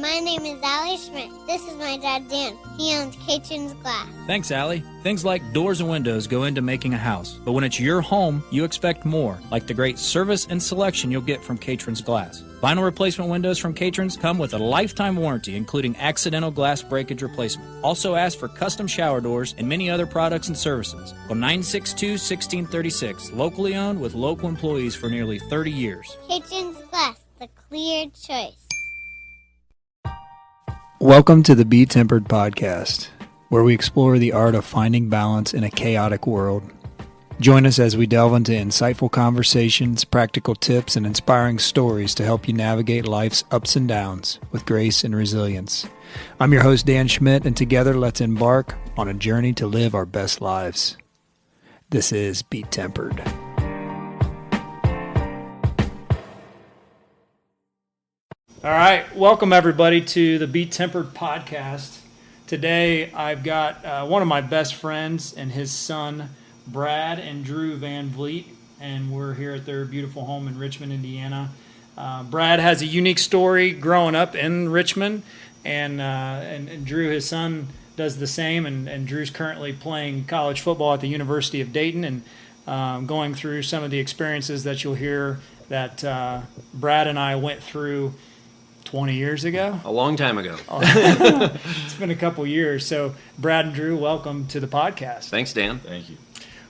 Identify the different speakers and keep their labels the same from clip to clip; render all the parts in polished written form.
Speaker 1: my name is Allie Schmidt. This is my dad, Dan. He owns Caitlin's Glass.
Speaker 2: Thanks, Allie. Things like doors and windows go into making a house. But when it's your home, you expect more, like the great service and selection you'll get from Caitlin's Glass. Vinyl replacement windows from Caitlin's come with a lifetime warranty, including accidental glass breakage replacement. Also ask for custom shower doors and many other products and services. Call 962-1636, locally owned with local employees for nearly 30 years.
Speaker 1: Caitlin's Glass, the clear choice.
Speaker 3: Welcome to the BeTempered podcast, where we explore the art of finding balance in a chaotic world. Join us as we delve into insightful conversations, practical tips, and inspiring stories to help you navigate life's ups and downs with grace and resilience. I'm your host, Dan Schmidt, and together let's embark on a journey to live our best lives. This is BeTempered.
Speaker 4: All right, welcome everybody to the BeTempered podcast. Today I've got one of my best friends and his son, Brad and Drew VanVleet, and we're here at their beautiful home in Richmond, Indiana. Brad has a unique story growing up in Richmond, and Drew, his son, does the same, and Drew's currently playing college football at the University of Dayton and going through some of the experiences that you'll hear that Brad and I went through 20 years ago?
Speaker 5: A long time ago.
Speaker 4: It's been a couple years. So, Brad and Drew, welcome to the podcast.
Speaker 5: Thanks, Dan.
Speaker 6: Thank you.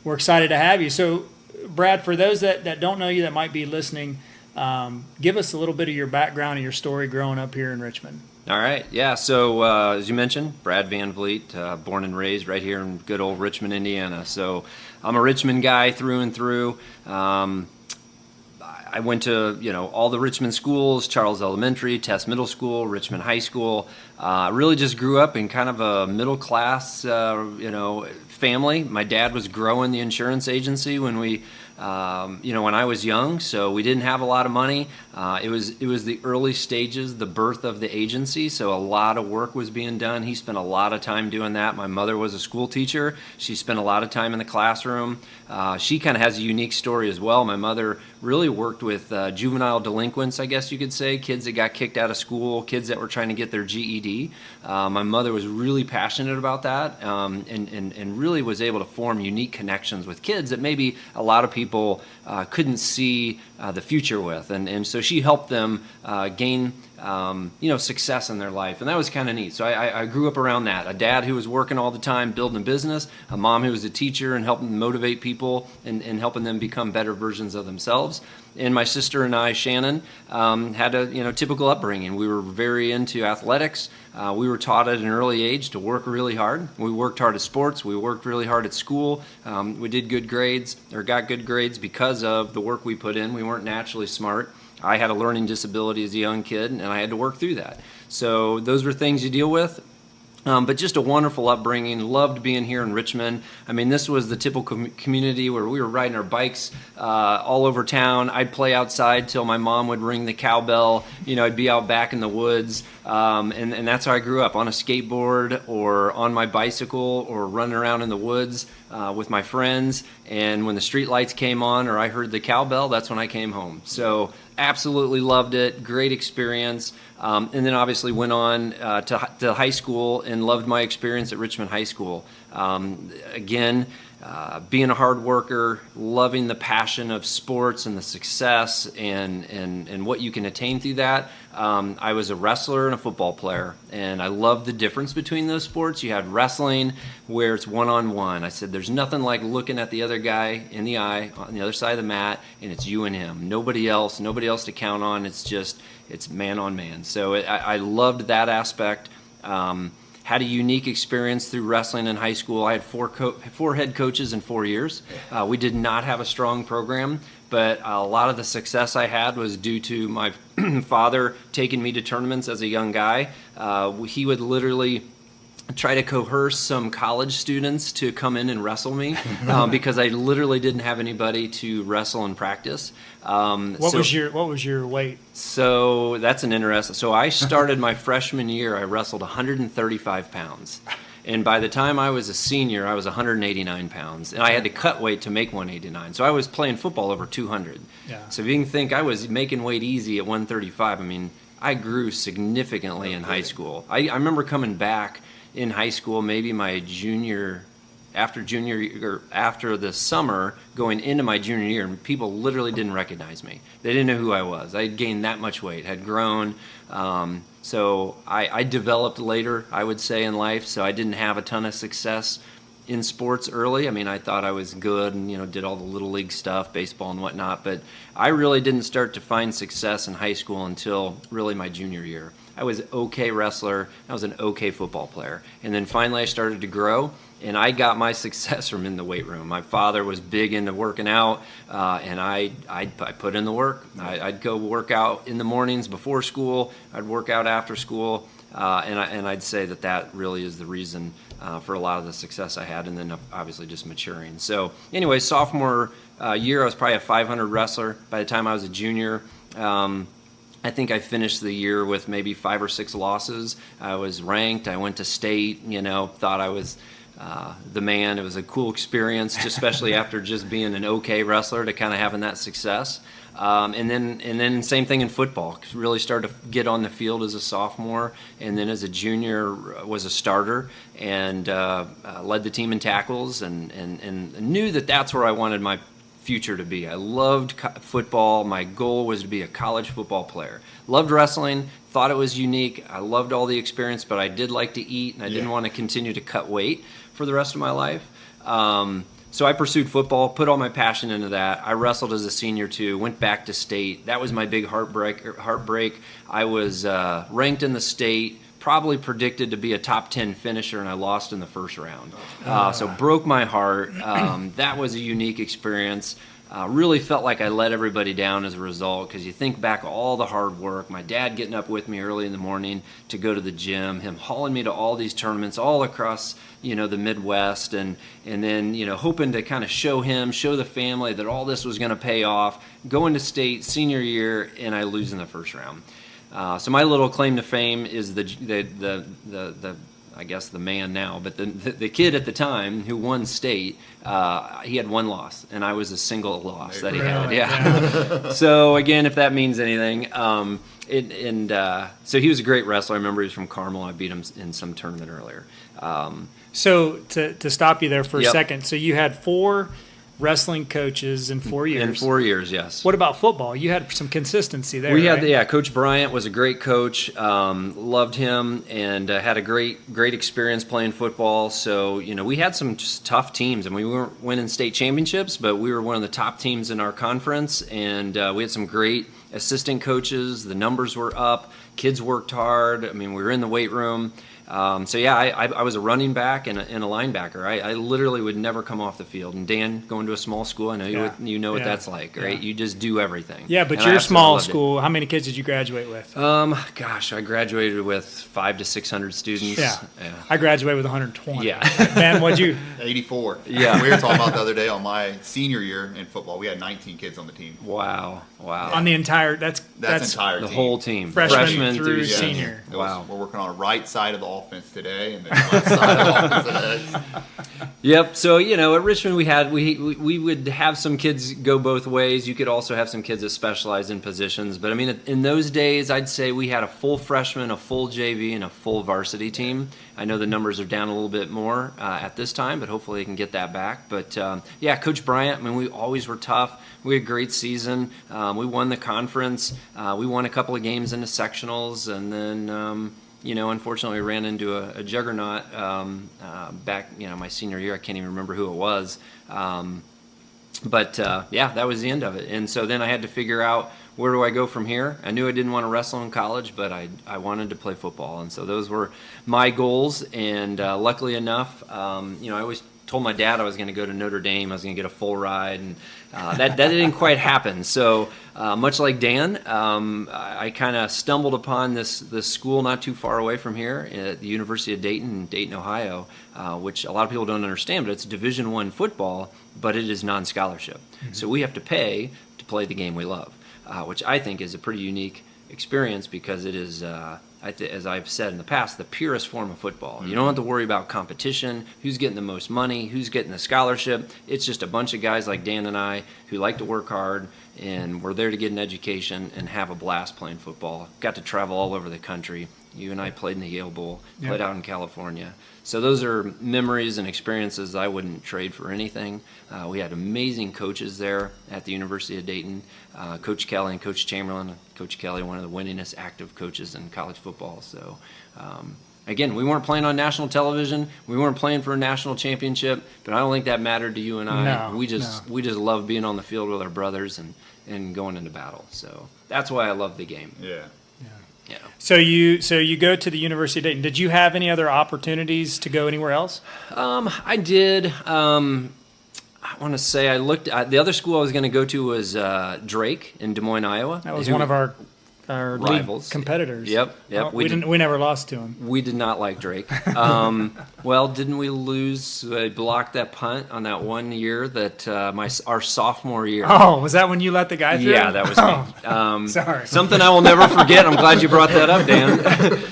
Speaker 4: We're excited to have you. So, Brad, for those that don't know you, that might be listening, give us a little bit of your background and your story growing up here in Richmond.
Speaker 5: All right. Yeah. So, as you mentioned, Brad VanVleet, born and raised right here in good old Richmond, Indiana. So, I'm a Richmond guy through and through. I went to, all the Richmond schools, Charles Elementary, Test Middle School, Richmond High School. Really just grew up in kind of a middle class, family. My dad was growing the insurance agency when when I was young, so we didn't have a lot of money. It was the early stages, the birth of the agency, so a lot of work was being done. He spent a lot of time doing that. My mother was a school teacher. She spent a lot of time in the classroom. She kind of has a unique story as well. My mother really worked with juvenile delinquents, I guess you could say, kids that got kicked out of school, kids that were trying to get their GED. My mother was really passionate about that and really was able to form unique connections with kids that maybe a lot of people couldn't see the future with, and so she helped them gain success in their life, and that was kind of neat. So I grew up around that. A dad who was working all the time, building a business, a mom who was a teacher and helping motivate people and helping them become better versions of themselves. And my sister and I, Shannon, had a typical upbringing. We were very into athletics. We were taught at an early age to work really hard. We worked hard at sports. We worked really hard at school. We did good grades, or got good grades because of the work we put in. We weren't naturally smart. I had a learning disability as a young kid, and I had to work through that. So those were things you deal with. But just a wonderful upbringing. Loved being here in Richmond. I mean, this was the typical community where we were riding our bikes all over town. I'd play outside till my mom would ring the cowbell. I'd be out back in the woods. And that's how I grew up, on a skateboard or on my bicycle or running around in the woods with my friends. And when the street lights came on or I heard the cowbell, that's when I came home. So absolutely loved it. Great experience. And then obviously went on to high school and loved my experience at Richmond High School. Again, being a hard worker, loving the passion of sports and the success and what you can attain through that. I was a wrestler and a football player, and I loved the difference between those sports. You had wrestling where it's one-on-one. I said there's nothing like looking at the other guy in the eye on the other side of the mat, and it's you and him. Nobody else to count on. It's man on man. So I loved that aspect. Had a unique experience through wrestling in high school. I had four head coaches in 4 years. We did not have a strong program, but a lot of the success I had was due to my father taking me to tournaments as a young guy. He would literally try to coerce some college students to come in and wrestle me because I literally didn't have anybody to wrestle and practice.
Speaker 4: What was your weight?
Speaker 5: So that's an interesting. So I started my freshman year. I wrestled 135 pounds. And by the time I was a senior, I was 189 pounds. And I had to cut weight to make 189. So I was playing football over 200.
Speaker 4: Yeah.
Speaker 5: So if you can think, I was making weight easy at 135. I mean, I grew significantly in high school. I remember coming back in high school, maybe my after the summer going into my junior year, and people literally didn't recognize me. They didn't know who I was. I had gained that much weight, had grown. So I developed later, I would say, in life. So I didn't have a ton of success in sports early. I mean, I thought I was good and, did all the little league stuff, baseball and whatnot. But I really didn't start to find success in high school until really my junior year. I was an okay wrestler. I was an okay football player. And then finally I started to grow, and I got my success from in the weight room. My father was big into working out, and I put in the work. I'd go work out in the mornings before school. I'd work out after school, and I'd say that really is the reason for a lot of the success I had, and then obviously just maturing. So anyway, sophomore year, I was probably a 500 wrestler. By the time I was a junior, I think I finished the year with maybe 5 or 6 losses. I was ranked. I went to state, thought I was the man. It was a cool experience, especially after just being an okay wrestler, to kind of having that success. And then same thing in football. Really started to get on the field as a sophomore, and then as a junior was a starter and led the team in tackles, and knew that's where I wanted my future to be. I loved football. My goal was to be a college football player. Loved wrestling, thought it was unique. I loved all the experience, but I did like to eat, and I didn't want to continue to cut weight for the rest of my life. So I pursued football, put all my passion into that. I wrestled as a senior too, went back to state. That was my big heartbreak. I was ranked in the state, probably predicted to be a top 10 finisher, and I lost in the first round. So broke my heart. That was a unique experience. Really felt like I let everybody down as a result, because you think back all the hard work, my dad getting up with me early in the morning to go to the gym, him hauling me to all these tournaments all across the Midwest, and then hoping to kind of show the family that all this was going to pay off, going to state senior year, and I lose in the first round. So my little claim to fame is the I guess the man now, but the kid at the time who won state, he had 1 loss, and I was a single loss that he had. Yeah. So again, if that means anything, so he was a great wrestler. I remember he was from Carmel. I beat him in some tournament earlier.
Speaker 4: So to stop you there for a second, so you had 4 wrestling coaches in 4 years.
Speaker 5: In 4 years, yes.
Speaker 4: What about football? You had some consistency there.
Speaker 5: We had, Coach Bryant was a great coach. Loved him, and had a great experience playing football. So we had some just tough teams, and we weren't winning state championships, but we were one of the top teams in our conference, and we had some great assistant coaches. The numbers were up. Kids worked hard. I mean, we were in the weight room. I was a running back and a linebacker. I literally would never come off the field. And Dan, going to a small school, I know you know what that's like, right? You just do everything.
Speaker 4: Yeah, but your small school, how many kids did you graduate with?
Speaker 5: I graduated with 500 to 600 students.
Speaker 4: Yeah. I graduated with 120.
Speaker 5: Yeah.
Speaker 4: Ben, what'd you?
Speaker 6: 84.
Speaker 5: Yeah.
Speaker 6: We were talking about the other day on my senior year in football. We had 19 kids on the team.
Speaker 5: Wow.
Speaker 4: On the entire, that's
Speaker 6: entire
Speaker 5: the
Speaker 6: team.
Speaker 5: whole team.
Speaker 4: Freshman through senior.
Speaker 6: Wow. We're working on the right side of the offense today, and then the left side of the offense today.
Speaker 5: Yep. So at Richmond we would have some kids go both ways. You could also have some kids that specialize in positions. But I mean, in those days, I'd say we had a full freshman, a full JV, and a full varsity team. I know the numbers are down a little bit more at this time, but hopefully they can get that back. But Coach Bryant, I mean, we always were tough. We had a great season. We won the conference. We won a couple of games into sectionals, and then unfortunately, we ran into a juggernaut back, my senior year. I can't even remember who it was. But that was the end of it. And so then I had to figure out, where do I go from here? I knew I didn't want to wrestle in college, but I wanted to play football. And so those were my goals. And luckily enough, I always told my dad I was going to go to Notre Dame. I was going to get a full ride, and that didn't quite happen. So much like Dan, I kind of stumbled upon this school not too far away from here at the University of Dayton in Dayton, Ohio, which a lot of people don't understand, but it's Division I football, but it is non-scholarship. Mm-hmm. So we have to pay to play the game we love, which I think is a pretty unique experience because it is, as I've said in the past, the purest form of football. You don't have to worry about competition, who's getting the most money, who's getting the scholarship. It's just a bunch of guys like Dan and I who like to work hard, and we're there to get an education and have a blast playing football. Got to travel all over the country. You and I played in the Yale Bowl, played out in California. So those are memories and experiences I wouldn't trade for anything. We had amazing coaches there at the University of Dayton. Coach Kelly and Coach Chamberlain. Coach Kelly, one of the winningest active coaches in college football. So, again, we weren't playing on national television. We weren't playing for a national championship, but I don't think that mattered to you and I.
Speaker 4: No,
Speaker 5: we just love being on the field with our brothers and going into battle. So that's why I love the game.
Speaker 6: Yeah.
Speaker 5: Yeah.
Speaker 4: So you go to the University of Dayton. Did you have any other opportunities to go anywhere else?
Speaker 5: I did. I want to say I looked at the other school I was going to go to was Drake in Des Moines, Iowa.
Speaker 4: That was one of our
Speaker 5: rivals,
Speaker 4: league competitors.
Speaker 5: Yep.
Speaker 4: Well, we never lost to him.
Speaker 5: We did not like Drake. Well, didn't we lose? I blocked that punt on that one year that our sophomore year.
Speaker 4: Oh, was that when you let the guy through?
Speaker 5: Yeah, that was me.
Speaker 4: Sorry.
Speaker 5: Something I will never forget. I'm glad you brought that up, Dan.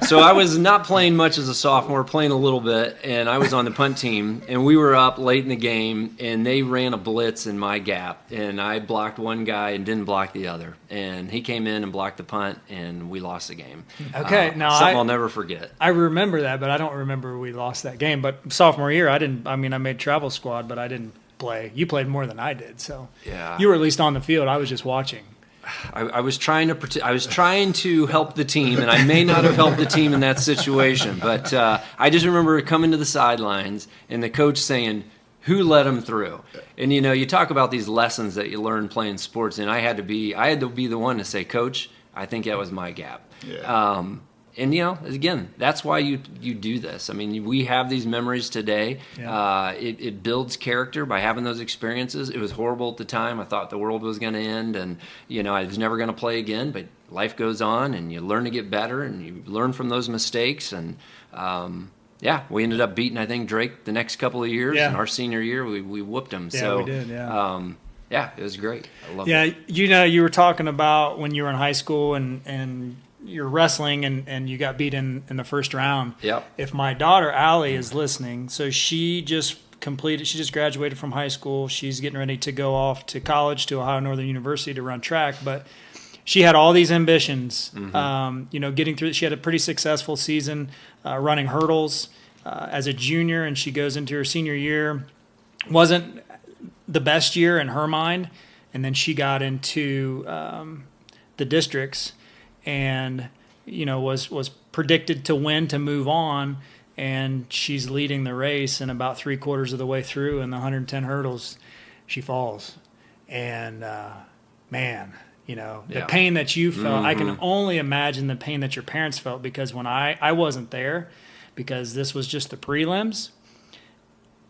Speaker 5: So I was not playing much as a sophomore, playing a little bit, and I was on the punt team, and we were up late in the game, and they ran a blitz in my gap, and I blocked one guy and didn't block the other, and he came in and blocked the punt, and we lost the game.
Speaker 4: Okay, now
Speaker 5: something I'll never forget.
Speaker 4: I remember that, but I don't remember we lost that game. But sophomore year, I made travel squad, but I didn't play. You played more than I did, so
Speaker 5: yeah.
Speaker 4: You were at least on the field. I was just watching.
Speaker 5: I was trying to help the team, and I may not have helped the team in that situation. But I just remember coming to the sidelines and the coach saying, "Who let him through?" And you talk about these lessons that you learn playing sports, and I had to be the one to say, "Coach, I think that was my gap."
Speaker 6: Yeah.
Speaker 5: And again, that's why you do this. I mean, we have these memories today.
Speaker 4: Yeah.
Speaker 5: It builds character by having those experiences. It was horrible at the time. I thought the world was going to end, and I was never going to play again. But life goes on, and you learn to get better, and you learn from those mistakes. And we ended up beating, I think, Drake the next couple of years.
Speaker 4: Yeah.
Speaker 5: And our senior year, we whooped him.
Speaker 4: Yeah,
Speaker 5: so
Speaker 4: we did. Yeah.
Speaker 5: It was great. I loved
Speaker 4: Yeah,
Speaker 5: it.
Speaker 4: you were talking about when you were in high school and you're wrestling and you got beat in the first round.
Speaker 5: Yep.
Speaker 4: If my daughter Allie is listening, so she just graduated from high school. She's getting ready to go off to college to Ohio Northern University to run track, but she had all these ambitions.
Speaker 5: Mm-hmm.
Speaker 4: Getting through. She had a pretty successful season running hurdles as a junior, and she goes into her senior year. Wasn't the best year in her mind, and then she got into the districts and was predicted to win, to move on, and she's leading the race, and about 3/4 of the way through in the 110 hurdles she falls, and the pain that you felt, I can only imagine the pain that your parents felt, because when I wasn't there, because this was just the prelims.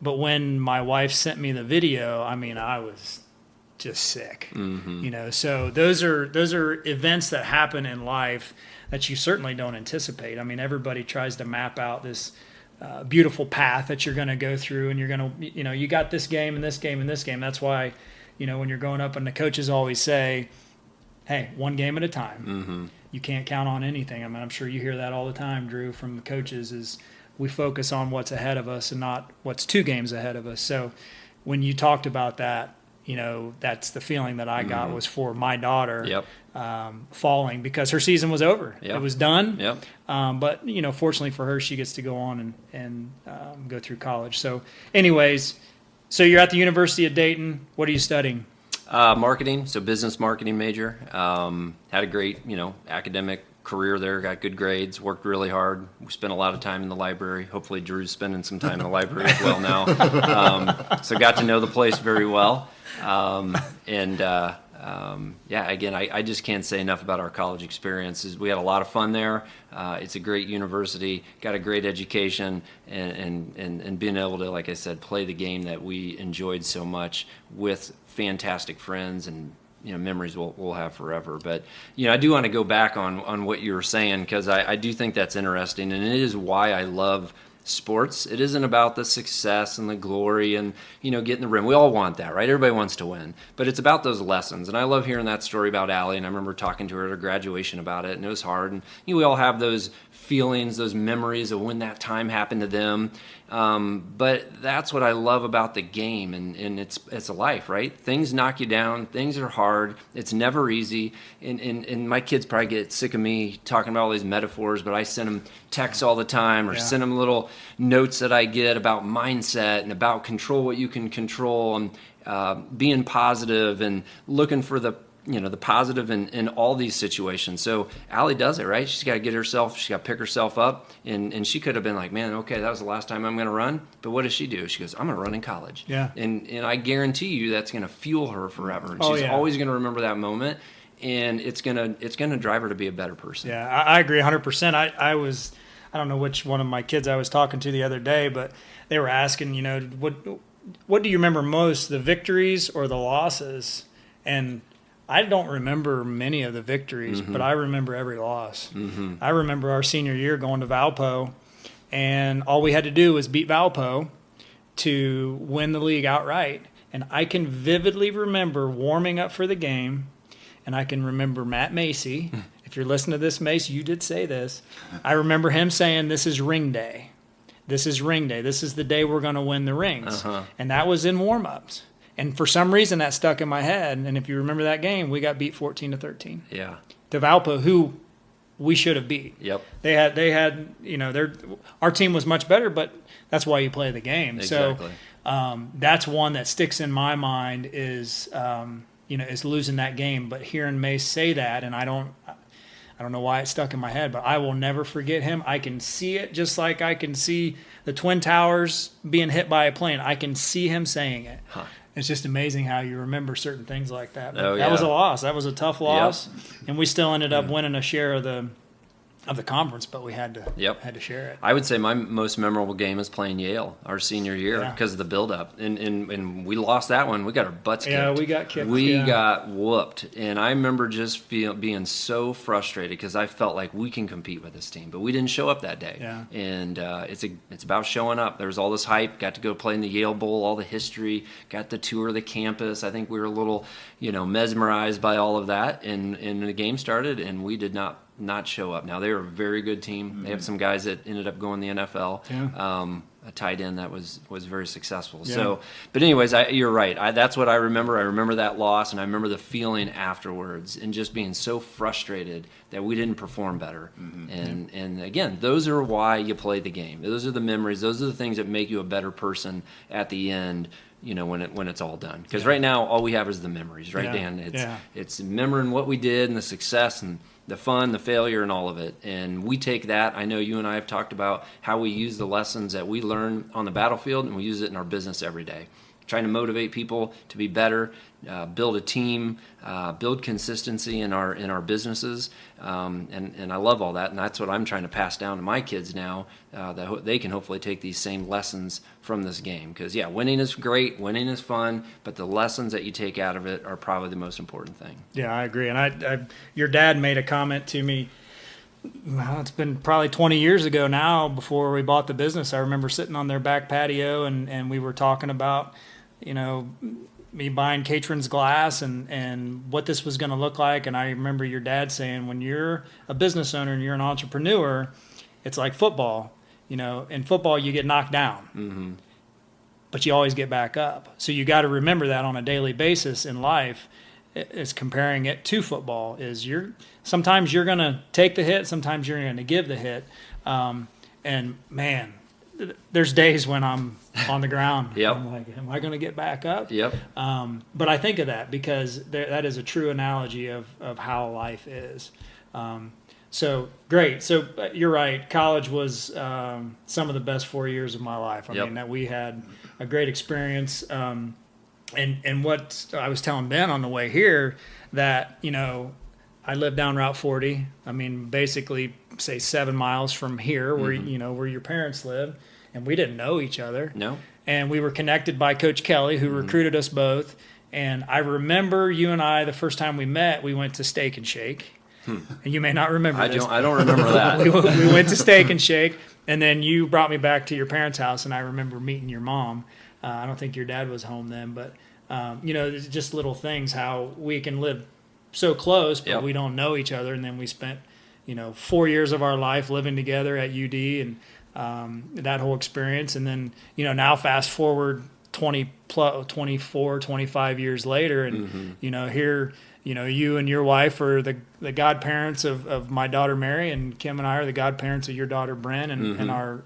Speaker 4: But when my wife sent me the video, I was just sick.
Speaker 5: Mm-hmm.
Speaker 4: So those are events that happen in life that you certainly don't anticipate. I mean, everybody tries to map out this beautiful path that you're going to go through, and you're going to, you got this game and this game and this game. That's why, when you're going up, and the coaches always say, hey, one game at a time.
Speaker 5: Mm-hmm.
Speaker 4: You can't count on anything. I mean, I'm sure you hear that all the time, Drew, from the coaches, is we focus on what's ahead of us and not what's 2 games ahead of us. So when you talked about that, that's the feeling that I got was for my daughter falling, because her season was over.
Speaker 5: Yep.
Speaker 4: It was done.
Speaker 5: Yep.
Speaker 4: But, fortunately for her, she gets to go on and go through college. So anyways, so you're at the University of Dayton. What are you studying?
Speaker 5: Marketing, so business marketing major. Had a great, academic career there, got good grades, worked really hard. We spent a lot of time in the library. Hopefully Drew's spending some time in the library as well now. So got to know the place very well. Again, I just can't say enough about our college experiences. We had a lot of fun there. It's a great university, got a great education, and being able to, like I said, play the game that we enjoyed so much with fantastic friends and memories we'll have forever. But I do want to go back on what you were saying, because I do think that's interesting, and it is why I love sports. It isn't about the success and the glory and, getting the rim. We all want that, right? Everybody wants to win. But it's about those lessons. And I love hearing that story about Allie, and I remember talking to her at her graduation about it, and it was hard. And we all have those feelings, those memories of when that time happened to them. But that's what I love about the game, and it's a life, right? Things knock you down. Things are hard. It's never easy. And my kids probably get sick of me talking about all these metaphors, but I send them texts all the time, or send them little notes that I get about mindset and about control what you can control, and being positive and looking for the positive in all these situations. So Allie does it, right? She's got to she's got to pick herself up. And she could have been like, man, okay, that was the last time I'm going to run. But what does she do? She goes, I'm going to run in college.
Speaker 4: Yeah.
Speaker 5: And I guarantee you that's going to fuel her forever. And she's always going to remember that moment. And it's going to drive her to be a better person.
Speaker 4: Yeah, I agree 100%. I don't know which one of my kids I was talking to the other day, but they were asking, what do you remember most, the victories or the losses? And I don't remember many of the victories, but I remember every loss. I remember our senior year going to Valpo, and all we had to do was beat Valpo to win the league outright. And I can vividly remember warming up for the game, and I can remember Matt Macy. If you're listening to this, Mace, you did say this. I remember him saying, this is ring day. This is ring day. This is the day we're going to win the rings. And that was in warm-ups. And for some reason, that stuck in my head. And if you remember that game, we got beat 14-13.
Speaker 5: Yeah.
Speaker 4: To Valpo, who we should have beat.
Speaker 5: Yep.
Speaker 4: They had our team was much better, but that's why you play the game.
Speaker 5: Exactly.
Speaker 4: So that's one that sticks in my mind is losing that game. But hearing Mace say that, and I don't know why it stuck in my head, but I will never forget him. I can see it just like I can see the Twin Towers being hit by a plane. I can see him saying it. It's just amazing how you remember certain things like that. But that was a loss. That was a tough loss, and we still ended up winning a share of the conference, but we had to share it.
Speaker 5: I would say my most memorable game is playing Yale our senior year because of the build-up, and we lost that one. We got our butts kicked.
Speaker 4: Yeah, we got kicked.
Speaker 5: We got whooped, and I remember just being so frustrated because I felt like we can compete with this team, but we didn't show up that day.
Speaker 4: Yeah.
Speaker 5: And it's about showing up. There was all this hype. Got to go play in the Yale Bowl, all the history. Got to tour the campus. I think we were a little, mesmerized by all of that, and the game started, and we did not show up. Now, they were a very good team. They have some guys that ended up going to the NFL. Yeah. A tight end that was very successful. Yeah. So, but anyways, you're right. That's what I remember. I remember that loss, and I remember the feeling afterwards, and just being so frustrated that we didn't perform better. And again, those are why you play the game. Those are the memories. Those are the things that make you a better person at the end. When it's all done. Because right now, all we have is the memories, right, Dan? It's remembering what we did and the success and the fun, the failure, and all of it. And we take that. I know you and I have talked about how we use the lessons that we learn on the battlefield, and we use it in our business every day. Trying to motivate people to be better, build a team, build consistency in our businesses, and I love all that, and that's what I'm trying to pass down to my kids now, that they can hopefully take these same lessons from this game. Because winning is great, winning is fun, but the lessons that you take out of it are probably the most important thing.
Speaker 4: Yeah, I agree. And your dad made a comment to me. Well, it's been probably 20 years ago now, before we bought the business. I remember sitting on their back patio, and we were talking about, me buying Catron's glass and what this was going to look like. And I remember your dad saying, when you're a business owner and you're an entrepreneur, it's like football. In football, you get knocked down, but you always get back up. So you got to remember that on a daily basis in life. Is comparing it to football. Sometimes you're going to take the hit, sometimes you're going to give the hit. And man, there's days when I'm on the ground. I'm like, am I going to get back up? But I think of that because that is a true analogy of how life is. So great. So you're right. College was some of the best 4 years of my life. I mean, that we had a great experience. And what I was telling Ben on the way here, that, I live down Route 40. I mean, basically, say 7 miles from here, where where your parents live, and we didn't know each other. No. And we were connected by Coach Kelly, who recruited us both. And I remember you and I, the first time we met, we went to Steak and Shake. And you may not remember
Speaker 5: I
Speaker 4: this.
Speaker 5: don't remember that.
Speaker 4: We went to Steak and Shake, and then you brought me back to your parents' house, and I remember meeting your mom. I don't think your dad was home then, but there's just little things how we can live so close, but
Speaker 5: Yep.
Speaker 4: we don't know each other. And then we spent 4 years of our life living together at UD, and that whole experience. And then now fast forward 24, 25 years later, and here. You and your wife are the godparents of my daughter Mary, and Kim and I are the godparents of your daughter Bren, and our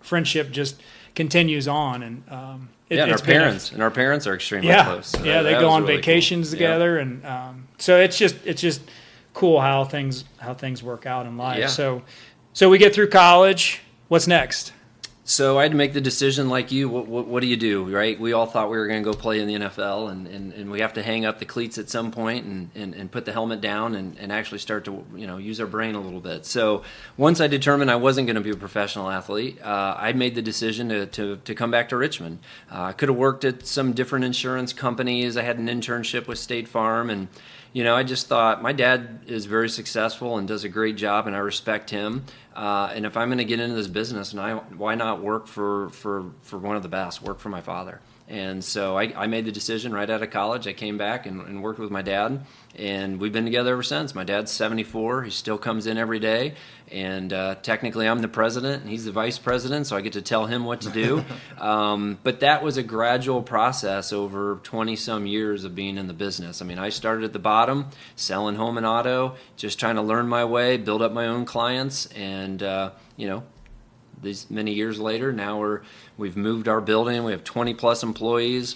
Speaker 4: friendship just continues on. And
Speaker 5: and our parents are extremely close. So
Speaker 4: they
Speaker 5: that
Speaker 4: go
Speaker 5: was
Speaker 4: on
Speaker 5: really
Speaker 4: vacations
Speaker 5: cool.
Speaker 4: together, and so it's just cool how things work out in life.
Speaker 5: Yeah.
Speaker 4: So we get through college. What's next?
Speaker 5: So I had to make the decision like you. What do you do, right? We all thought we were going to go play in the NFL, and we have to hang up the cleats at some point and put the helmet down and actually start to use our brain a little bit. So once I determined I wasn't going to be a professional athlete, I made the decision to come back to Richmond. I could have worked at some different insurance companies. I had an internship with State Farm, and I just thought my dad is very successful and does a great job, and I respect him. And if I'm going to get into this business, why not work for one of the best? Work for my father. And so I made the decision right out of college. I came back and worked with my dad, and we've been together ever since. My dad's 74. He still comes in every day, and technically I'm the president and he's the vice president, so I get to tell him what to do. But that was a gradual process over 20-some years of being in the business. I mean, I started at the bottom, selling home and auto, just trying to learn my way, build up my own clients, and these many years later, now we've moved our building. We have 20+ employees,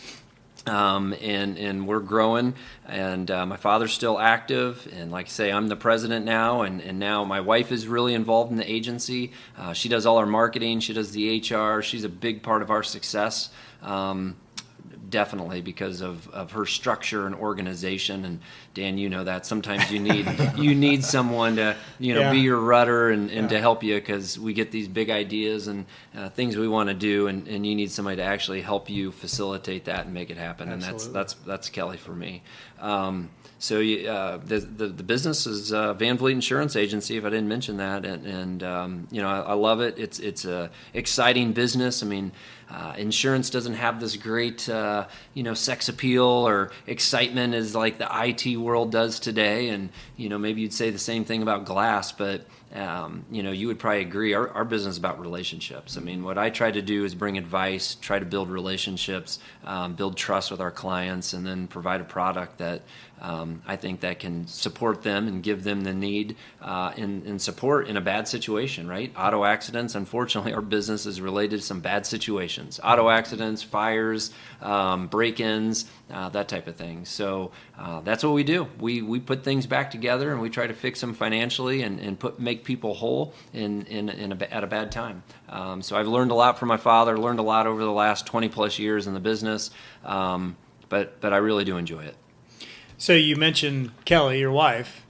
Speaker 5: and we're growing. And my father's still active. And like I say, I'm the president now. And now my wife is really involved in the agency. She does all our marketing. She does the HR. She's a big part of our success. Definitely because of her structure and organization. And Dan, you know that sometimes you need someone to be your rudder and to help you, because we get these big ideas and things we want to do, and you need somebody to actually help you facilitate that and make it happen.
Speaker 4: Absolutely.
Speaker 5: And that's Kelly for me. So the business is VanVleet Insurance Agency, if I didn't mention that, and I love it. It's a exciting business. I mean, insurance doesn't have this great sex appeal or excitement as like the IT world does today, and maybe you'd say the same thing about glass, but you would probably agree. Our business is about relationships. I mean, what I try to do is bring advice, try to build relationships, build trust with our clients, and then provide a product that I think that can support them and give them the need and support in a bad situation, right? Auto accidents, unfortunately, our business is related to some bad situations. Auto accidents, fires, break-ins, that type of thing. So that's what we do. We put things back together, and we try to fix them financially and make people whole at a bad time. So I've learned a lot from my father, learned a lot over the last 20+ years in the business, but I really do enjoy it.
Speaker 4: So you mentioned Kelly, your wife.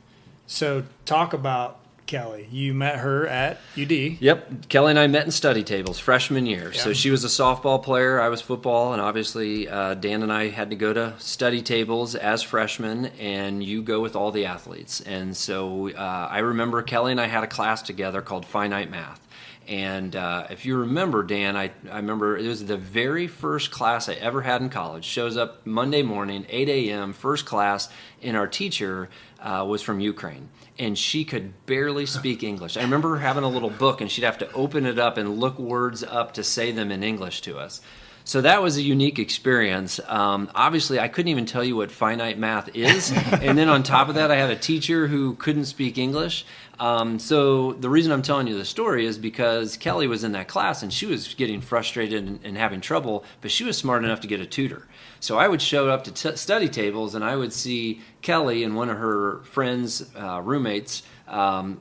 Speaker 4: So talk about Kelly. You met her at UD.
Speaker 5: Yep. Kelly and I met in study tables freshman year.
Speaker 4: Yeah.
Speaker 5: So she was a softball player. I was football. And obviously Dan and I had to go to study tables as freshmen, and you go with all the athletes. And so I remember Kelly and I had a class together called Finite Math. And if you remember, Dan, I remember it was the very first class I ever had in college. Shows up Monday morning, 8 a.m., first class, and our teacher was from Ukraine. And she could barely speak English. I remember her having a little book, and she'd have to open it up and look words up to say them in English to us. So that was a unique experience. Obviously, I couldn't even tell you what finite math is. And then on top of that, I had a teacher who couldn't speak English. So the reason I'm telling you the story is because Kelly was in that class, and she was getting frustrated and having trouble, but she was smart enough to get a tutor. So I would show up to study tables, and I would see Kelly and one of her friends, roommates,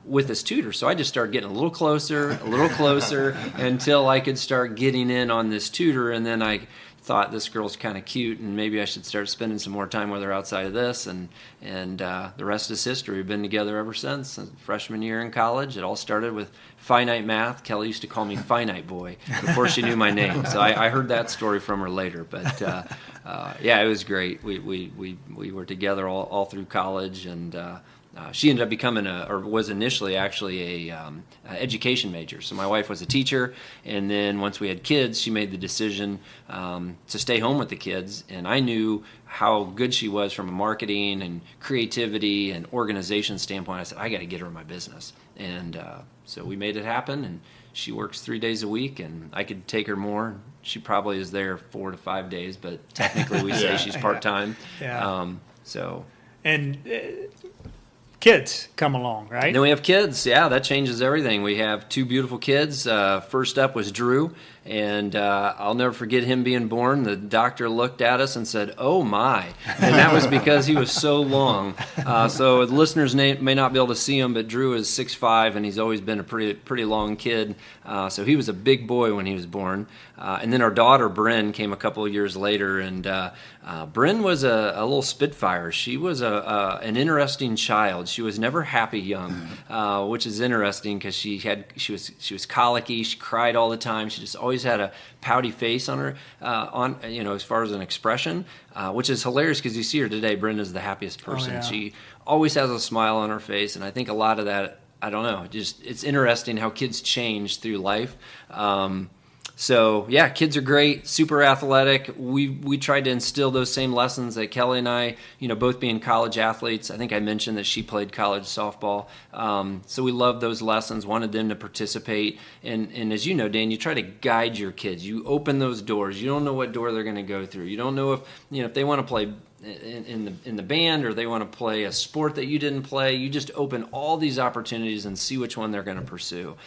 Speaker 5: with this tutor. So I just started getting a little closer until I could start getting in on this tutor. And then I thought, this girl's kind of cute, and maybe I should start spending some more time with her outside of this. And the rest is history. We've been together ever since freshman year in college. It all started with finite math. Kelly used to call me Finite Boy before she knew my name. So I heard that story from her later. But yeah, it was great. We were together all through college, and she ended up becoming was initially actually a education major. So my wife was a teacher, and then once we had kids, she made the decision to stay home with the kids. And I knew how good she was from a marketing and creativity and organization standpoint. I said, I got to get her in my business. And so we made it happen, and she works 3 days a week, and I could take her more. She probably is there 4 to 5 days, but technically we say she's part-time.
Speaker 4: Yeah.
Speaker 5: And
Speaker 4: kids come along, right?
Speaker 5: then we have kids. Yeah, that changes everything. We have 2 beautiful kids. First up was Drew, and I'll never forget him being born. The doctor looked at us and said, "Oh my!" And that was because he was so long. So the listeners may not be able to see him, but Drew is 6'5", and he's always been a pretty long kid. So he was a big boy when he was born. And then our daughter Bryn came a couple of years later, and Bryn was a little spitfire. She was an interesting child. She was never happy young, which is interesting because she was colicky. She cried all the time. She just always had a pouty face on her, as far as an expression, which is hilarious because you see her today. Brenda's the happiest person.
Speaker 4: Oh, yeah.
Speaker 5: She always has a smile on her face, and I think a lot of that, I don't know, it's interesting how kids change through life. So yeah, kids are great, super athletic. We tried to instill those same lessons that Kelly and I, both being college athletes. I think I mentioned that she played college softball. So we loved those lessons, wanted them to participate. And as you know, Dan, you try to guide your kids. You open those doors. You don't know what door they're going to go through. You don't know if they want to play in the band or they want to play a sport that you didn't play. You just open all these opportunities and see which one they're going to pursue.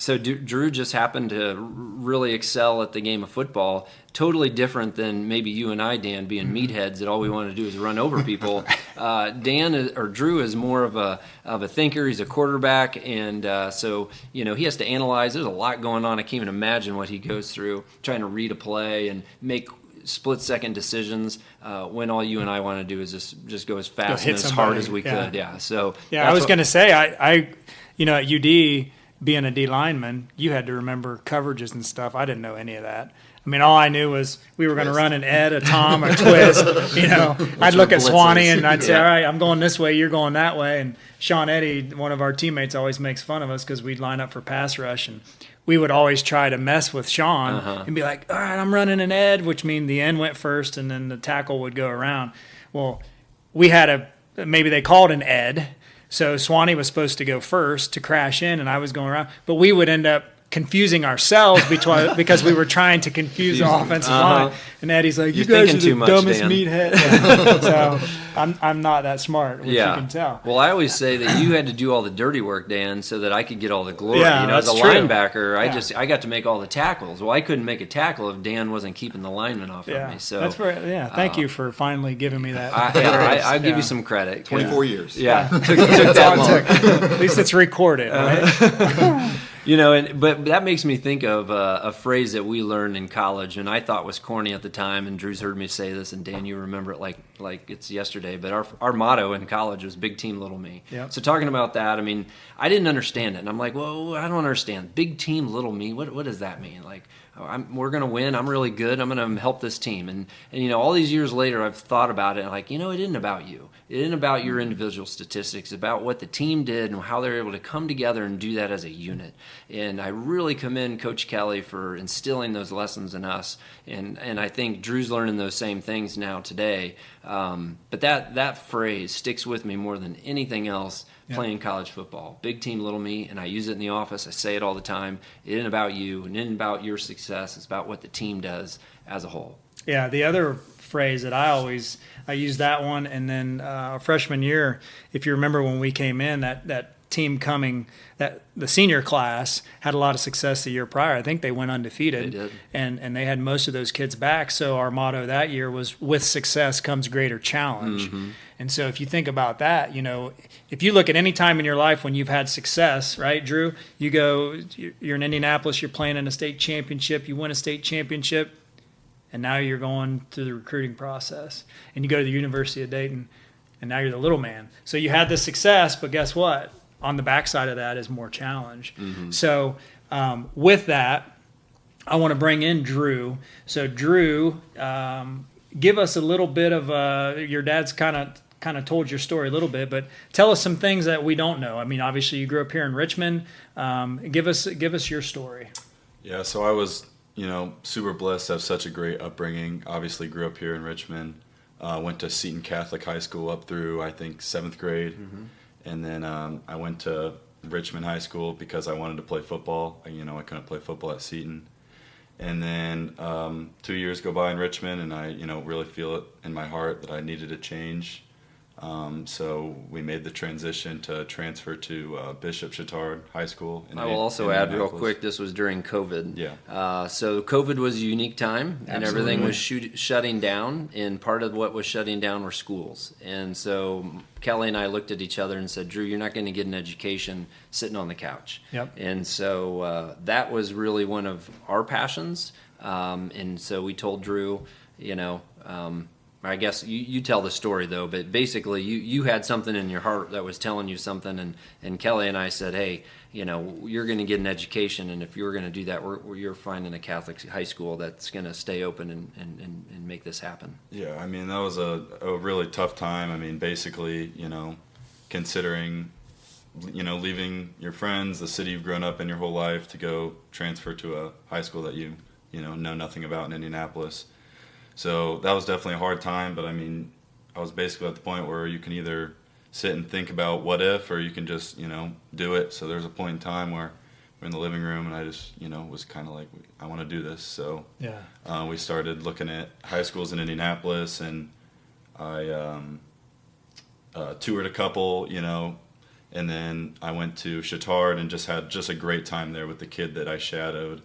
Speaker 5: So Drew just happened to really excel at the game of football, totally different than maybe you and I, Dan, being meatheads that all we want to do is run over people. Drew is more of a thinker. He's a quarterback, and so he has to analyze. There's a lot going on. I can't even imagine what he goes through trying to read a play and make split-second decisions when all you and I want to do is just go as fast and as hard as we could. Yeah. So
Speaker 4: I was going to say, I at UD, being a D lineman, you had to remember coverages and stuff. I didn't know any of that. I mean, all I knew was we were going to run an Ed, a Tom, a twist. I'd look at Swanee and I'd say, all right, I'm going this way, you're going that way. And Sean Eddy, one of our teammates, always makes fun of us because we'd line up for pass rush. And we would always try to mess with Sean and be like, all right, I'm running an Ed, which means the end went first and then the tackle would go around. Well, we had maybe they called an Ed. So Swanee was supposed to go first to crash in, and I was going around. But we would end up confusing ourselves because we were trying to confuse the offensive line. And Eddie's like, "You guys are the dumbest meathead." So I'm not that smart, which you can tell.
Speaker 5: Well, I always say that you had to do all the dirty work, Dan, so that I could get all the glory.
Speaker 4: Yeah,
Speaker 5: as a
Speaker 4: true.
Speaker 5: linebacker, I got to make all the tackles. Well, I couldn't make a tackle if Dan wasn't keeping the lineman off of me. So
Speaker 4: that's thank you for finally giving me that.
Speaker 5: I'll give you some credit.
Speaker 6: 24 years.
Speaker 5: Yeah, took that long.
Speaker 4: At least it's recorded, right?
Speaker 5: But that makes me think of a phrase that we learned in college, and I thought was corny at the time. And Drew's heard me say this, and Dan, you remember it like it's yesterday. But our motto in college was "Big Team, Little Me."
Speaker 4: Yep.
Speaker 5: So talking about that, I mean, I didn't understand it, and I'm like, well, I don't understand. Big team, little me. What does that mean? Like, we're going to win. I'm really good. I'm going to help this team. And all these years later, I've thought about it. And it isn't about you. It isn't about your individual statistics. It's about what the team did and how they're able to come together and do that as a unit. And I really commend Coach Kelly for instilling those lessons in us. And I think Drew's learning those same things now today. But that phrase sticks with me more than anything else. Playing college football. Big team, little me, and I use it in the office. I say it all the time. It isn't about you. It isn't about your success. It's about what the team does as a whole.
Speaker 4: Yeah, the other phrase that I use that one, and then our freshman year, if you remember when we came in, that team that the senior class had a lot of success the year prior. I think they went undefeated.
Speaker 5: They did.
Speaker 4: And they had most of those kids back. So our motto that year was, with success comes greater challenge. Mm-hmm. And so if you think about that, if you look at any time in your life when you've had success, right, Drew, you're in Indianapolis, you're playing in a state championship, you win a state championship, and now you're going through the recruiting process. And you go to the University of Dayton, and now you're the little man. So you had this success, but guess what? On the backside of that is more challenge. Mm-hmm. So with that, I want to bring in Drew. So Drew, give us a little bit of your dad's kind of kind of told your story a little bit, but tell us some things that we don't know. I mean, obviously you grew up here in Richmond. Give us your story.
Speaker 7: Yeah, so I was, super blessed to have such a great upbringing. Obviously grew up here in Richmond. Went to Seton Catholic High School up through, I think, 7th grade. Mm-hmm. And then I went to Richmond High School because I wanted to play football. I couldn't play football at Seton. And then 2 years go by in Richmond, and I, really feel it in my heart that I needed a change. So we made the transition to transfer to Bishop Chatard High School.
Speaker 5: I will also add real quick, this was during COVID.
Speaker 7: Yeah.
Speaker 5: So COVID was a unique time, and
Speaker 4: Absolutely.
Speaker 5: everything was shutting down, and part of what was shutting down were schools. And so Kelly and I looked at each other and said, Drew, you're not going to get an education sitting on the couch.
Speaker 4: Yep.
Speaker 5: And so that was really one of our passions. And so we told Drew, I guess you tell the story though, but basically you had something in your heart that was telling you something, and Kelly and I said, hey, you're going to get an education, and if you're going to do that, you're finding a Catholic high school that's going to stay open and make this happen.
Speaker 7: Yeah, I mean, that was a really tough time. I mean, basically, considering, leaving your friends, the city you've grown up in your whole life, to go transfer to a high school that you know nothing about in Indianapolis. So that was definitely a hard time, but I mean, I was basically at the point where you can either sit and think about what if, or you can just, do it. So there's a point in time where we're in the living room, and I just, was kind of like, I want to do this. So
Speaker 4: Yeah.
Speaker 7: We started looking at high schools in Indianapolis, and I toured a couple, and then I went to Chatard and just had a great time there with the kid that I shadowed.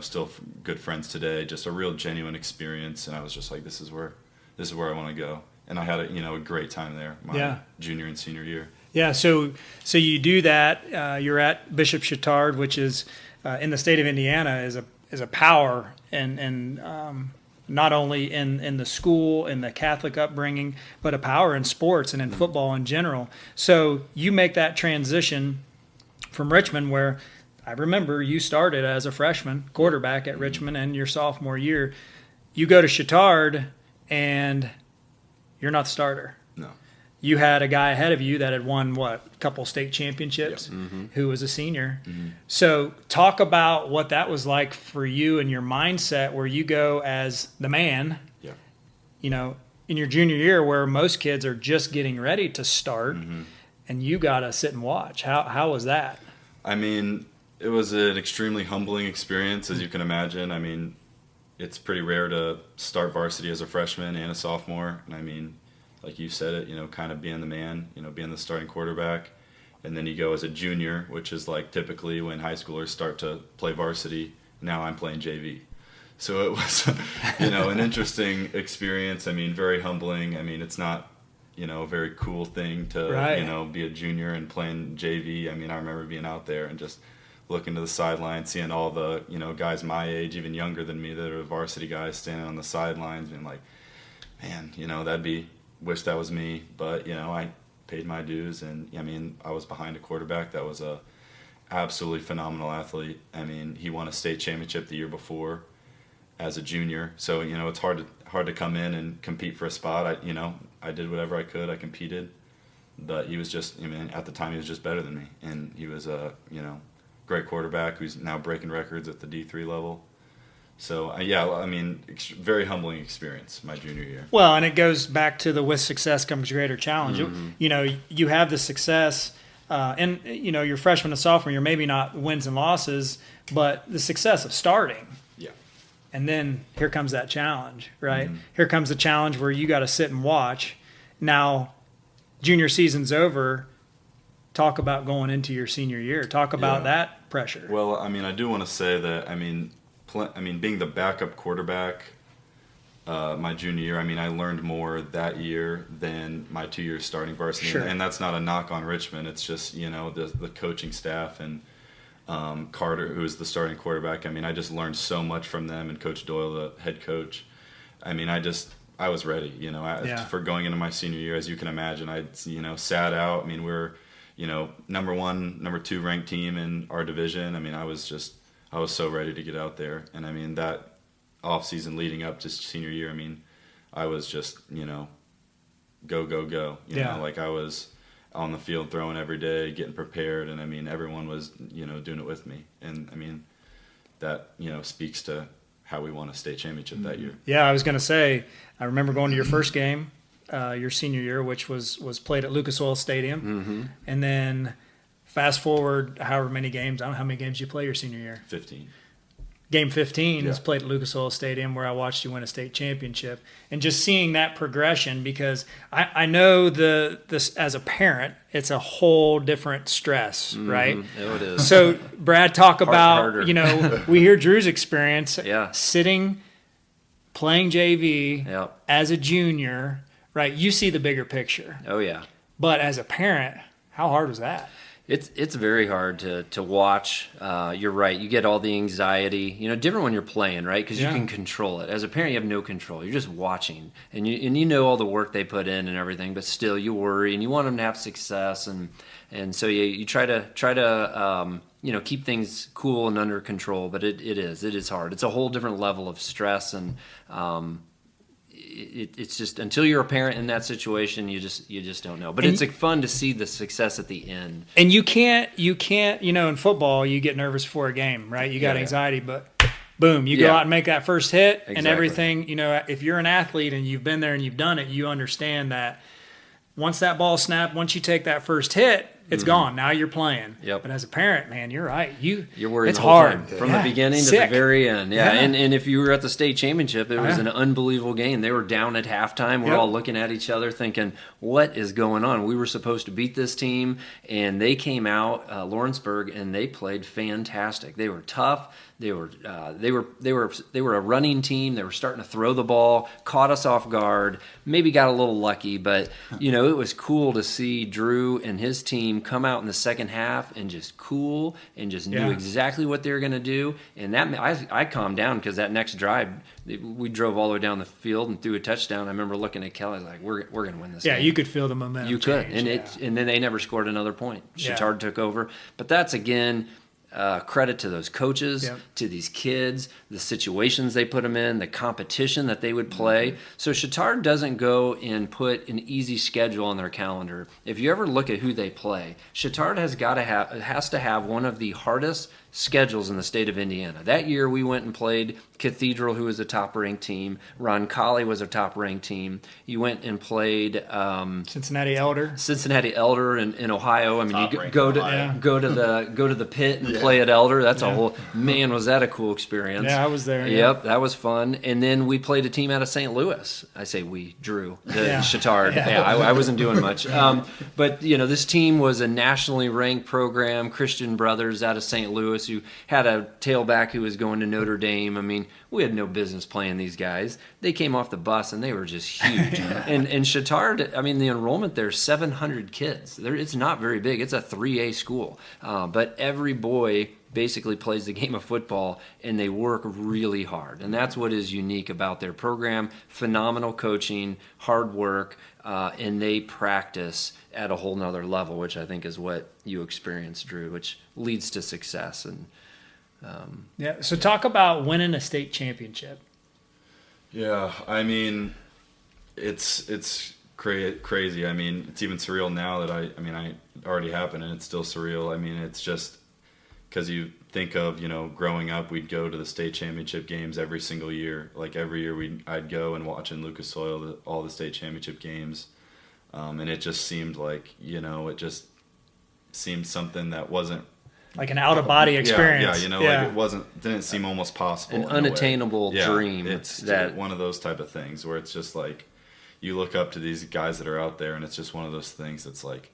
Speaker 7: Still good friends today. Just a real genuine experience, and I was just like, this is where I want to go. And I had a great time there, my junior and senior year.
Speaker 4: Yeah, so you do that. You're at Bishop Chatard, which is in the state of Indiana, is a power, and not only in the school, in the Catholic upbringing, but a power in sports and in football in general. So you make that transition from Richmond, where I remember you started as a freshman quarterback at Richmond, and your sophomore year, you go to Chatard, and you're not the starter.
Speaker 7: No.
Speaker 4: You had a guy ahead of you that had won, a couple state championships,
Speaker 7: Yep. Mm-hmm.
Speaker 4: who was a senior.
Speaker 7: Mm-hmm.
Speaker 4: So talk about what that was like for you and your mindset, where you go as the man,
Speaker 7: Yeah.
Speaker 4: in your junior year, where most kids are just getting ready to start,
Speaker 7: Mm-hmm.
Speaker 4: and you got to sit and watch. How was that?
Speaker 7: I mean, it was an extremely humbling experience, as you can imagine. I mean, it's pretty rare to start varsity as a freshman and a sophomore. And I mean, like you said it, kind of being the man, being the starting quarterback. And then you go as a junior, which is like typically when high schoolers start to play varsity. Now I'm playing JV. So it was, an interesting experience. I mean, very humbling. I mean, it's not, a very cool thing to,
Speaker 4: Right.
Speaker 7: Be a junior and playing JV. I mean, I remember being out there and just looking to the sideline, seeing all the, guys my age, even younger than me, that are varsity guys standing on the sidelines, being like, man, wish that was me. But, I paid my dues, and, I mean, I was behind a quarterback that was a absolutely phenomenal athlete. I mean, he won a state championship the year before as a junior. So, it's hard to come in and compete for a spot. I did whatever I could. I competed. But he was just, at the time, he was just better than me. And he was a, great quarterback who's now breaking records at the D3 level. So, very humbling experience my junior year.
Speaker 4: Well, and it goes back to the with success comes greater challenge.
Speaker 7: Mm-hmm.
Speaker 4: You have the success, and, your freshman and sophomore year, maybe not wins and losses, but the success of starting.
Speaker 7: Yeah.
Speaker 4: And then here comes that challenge, right?
Speaker 7: Mm-hmm.
Speaker 4: Here comes the challenge where you got to sit and watch. Now, junior season's over. Talk about going into your senior year. Talk about that pressure.
Speaker 7: Well, I mean, I do want to say that, being the backup quarterback my junior year, I learned more that year than my 2 years starting varsity.
Speaker 4: Sure.
Speaker 7: And that's not a knock on Richmond. It's just, the coaching staff and Carter, who was the starting quarterback. I just learned so much from them, and Coach Doyle, the head coach. I was ready, for going into my senior year. As you can imagine, I sat out. We were, number 1, number 2 ranked team in our division. I was so ready to get out there. And that off season leading up to senior year, I was just, go, go, go. You
Speaker 4: Yeah.
Speaker 7: know, like I was on the field throwing every day, getting prepared, and I mean, everyone was, you know, doing it with me. And I mean, that, you know, speaks to how we won a state championship that year.
Speaker 4: Yeah, I was going to say, I remember going to your first game, your senior year, which was played at Lucas Oil Stadium.
Speaker 5: Mm-hmm.
Speaker 4: And then fast forward however many games, I don't know how many games you play your senior year.
Speaker 7: 15.
Speaker 4: Game 15 was
Speaker 7: Yeah.
Speaker 4: played at Lucas Oil Stadium, where I watched you win a state championship. And just seeing that progression, because I know this as a parent, it's a whole different stress, right?
Speaker 5: Oh, it is.
Speaker 4: So, Brad, talk about,
Speaker 5: harder.
Speaker 4: you know, we hear Drew's experience
Speaker 5: Yeah.
Speaker 4: sitting, playing JV
Speaker 5: Yep.
Speaker 4: as a junior, right? You see the bigger picture.
Speaker 5: Oh, yeah.
Speaker 4: But as a parent, how hard was that?
Speaker 5: It's very hard to watch. You're right. You get all the anxiety. You know, different when you're playing, right? Because
Speaker 4: Yeah.
Speaker 5: you can control it. As a parent, you have no control. You're just watching, and you know all the work they put in and everything. But still, you worry and you want them to have success, and so you try to you know, keep things cool and under control. But it is hard. It's a whole different level of stress, and it's just, until you're a parent in that situation, you just don't know. But
Speaker 4: And
Speaker 5: it's fun to see the success at the end.
Speaker 4: And you can't, you know, in football, you get nervous before a game, right? You got
Speaker 5: Yeah.
Speaker 4: anxiety, but boom, you go
Speaker 5: Yeah.
Speaker 4: out and make that first hit and
Speaker 5: Exactly.
Speaker 4: everything. You know, if you're an athlete and you've been there and you've done it, you understand that once that ball snapped, once you take that first hit, it's gone. Now you're playing.
Speaker 5: Yep.
Speaker 4: But as a parent, man, you're right.
Speaker 5: You're worried
Speaker 4: it's
Speaker 5: the whole
Speaker 4: hard.
Speaker 5: time, from
Speaker 4: Yeah.
Speaker 5: the beginning to
Speaker 4: Sick.
Speaker 5: the very end. Yeah,
Speaker 4: Yeah.
Speaker 5: And if you were at the state championship, it was
Speaker 4: Yeah.
Speaker 5: an unbelievable game. They were down at halftime. We're
Speaker 4: Yep.
Speaker 5: all looking at each other thinking, what is going on? We were supposed to beat this team, and they came out, Lawrenceburg, and they played fantastic. They were tough. They were a running team. They were starting to throw the ball, caught us off guard, maybe got a little lucky, but you know, it was cool to see Drew and his team come out in the second half and just cool and just knew
Speaker 4: Yeah.
Speaker 5: exactly what they were going to do. And that I calmed down, because that next drive we drove all the way down the field and threw a touchdown. I remember looking at Kelly like, we're going to win this
Speaker 4: Yeah,
Speaker 5: game.
Speaker 4: you could feel the momentum.
Speaker 5: You could,
Speaker 4: change,
Speaker 5: and then they never scored another point.
Speaker 4: Yeah.
Speaker 5: Chittard took over, but that's again credit to those coaches,
Speaker 4: Yep.
Speaker 5: to these kids, the situations they put them in, the competition that they would play. So Chittard doesn't go and put an easy schedule on their calendar. If you ever look at who they play, Chittard has to have one of the hardest schedules in the state of Indiana. That year we went and played Cathedral, who was a top-ranked team. Roncalli was a top-ranked team. You went and played
Speaker 4: Cincinnati Elder.
Speaker 5: Cincinnati Elder in Ohio. I mean, you
Speaker 6: Top-ranked
Speaker 5: go to
Speaker 6: Ohio.
Speaker 5: go to the pit and
Speaker 6: Yeah.
Speaker 5: play at Elder. That's
Speaker 4: Yeah.
Speaker 5: a whole, man, was that a cool experience.
Speaker 4: Yeah, I was there.
Speaker 5: Yep, that was fun. And then we played a team out of St. Louis. I say we, Drew,
Speaker 4: Yeah.
Speaker 5: Chittard.
Speaker 4: Yeah.
Speaker 5: Yeah, I wasn't doing much. But, you know, this team was a nationally ranked program, Christian Brothers out of St. Louis, who had a tailback who was going to Notre Dame. I mean, we had no business playing these guys. They came off the bus, and they were just huge. And Chittard, I mean, the enrollment there is 700 kids. It's not very big. It's a 3A school. But every boy basically plays the game of football, and they work really hard. And that's what is unique about their program. Phenomenal coaching, hard work, and they practice at a whole nother level, which I think is what you experienced, Drew, which leads to success. And
Speaker 4: Yeah. So talk about winning a state championship.
Speaker 7: Yeah, I mean, it's crazy. I mean, it's even surreal now that I already happened, and it's still surreal. I mean, it's just because you think of, you know, growing up, we'd go to the state championship games every single year. Like every year, I'd go and watch in Lucas Oil all the state championship games, and it just seemed like, you know, it just seemed something that wasn't.
Speaker 4: Like an out-of-body experience.
Speaker 7: Yeah, you know, like didn't seem almost possible.
Speaker 5: an
Speaker 7: in a way.
Speaker 5: unattainable dream.
Speaker 7: It's
Speaker 5: that
Speaker 7: one of those type of things where it's just like you look up to these guys that are out there, and it's just one of those things that's like,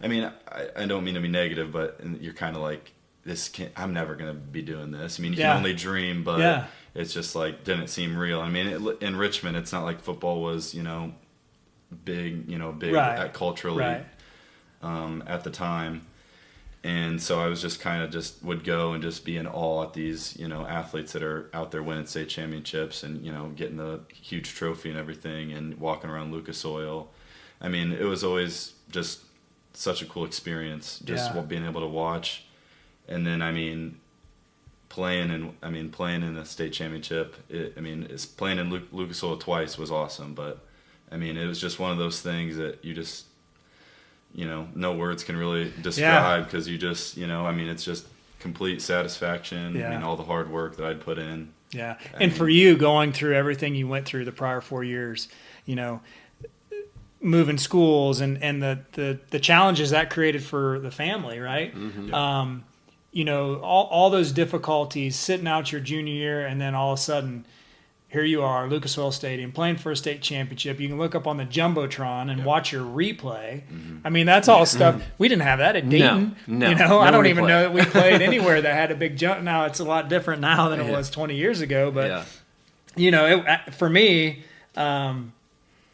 Speaker 7: I mean, I don't mean to be negative, but you're kind of like, I'm never going to be doing this. I mean, you can only dream, but it's just like, didn't seem real. I mean, in Richmond, it's not like football was, you know, big
Speaker 4: Right.
Speaker 7: culturally
Speaker 4: Right.
Speaker 7: at the time. And so I was just kind of would go and just be in awe at these, you know, athletes that are out there winning state championships and, you know, getting the huge trophy and everything and walking around Lucas Oil. I mean, it was always just such a cool experience, being able to watch. And then, I mean, playing in a state championship, playing in Lucas Oil twice was awesome. But, I mean, it was just one of those things that you just, no words can really describe, because you just, I mean, it's just complete satisfaction.
Speaker 4: Yeah.
Speaker 7: I mean, all the hard work that I'd put in.
Speaker 4: Yeah. And for you, going through everything you went through the prior 4 years, moving schools and the challenges that created for the family, right?
Speaker 5: Mm-hmm.
Speaker 4: All those difficulties, sitting out your junior year, and then all of a sudden, here you are, Lucas Oil Stadium, playing for a state championship. You can look up on the Jumbotron and watch your replay.
Speaker 7: Mm-hmm.
Speaker 4: I mean, that's all stuff. We didn't have that at Dayton.
Speaker 5: No,
Speaker 4: I don't
Speaker 5: replay.
Speaker 4: even know that we played anywhere that had a big jump. Now, it's a lot different now than it was 20 years ago. But, for me,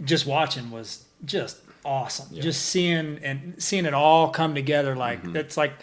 Speaker 4: just watching was just awesome.
Speaker 7: Yeah.
Speaker 4: Just seeing it all come together. Like, it's like,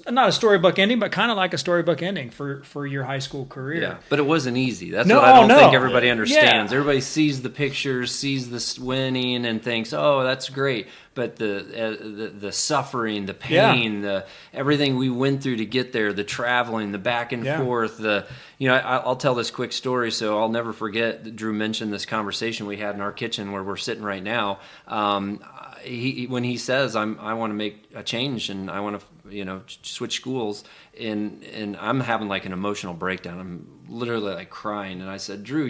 Speaker 4: not a storybook ending, but kind of like a storybook ending for your high school career.
Speaker 5: Yeah, but it wasn't easy. That's
Speaker 4: No,
Speaker 5: what I don't
Speaker 4: no.
Speaker 5: think everybody understands.
Speaker 4: Yeah.
Speaker 5: Everybody sees the pictures, sees this winning, and thinks, "Oh, that's great." But the suffering, the pain, the everything we went through to get there, the traveling, the back and forth, I'll tell this quick story, so I'll never forget that Drew mentioned this conversation we had in our kitchen where we're sitting right now. When he says, I want to make a change and I want to, switch schools, and I'm having like an emotional breakdown. I'm literally like crying. And I said, Drew,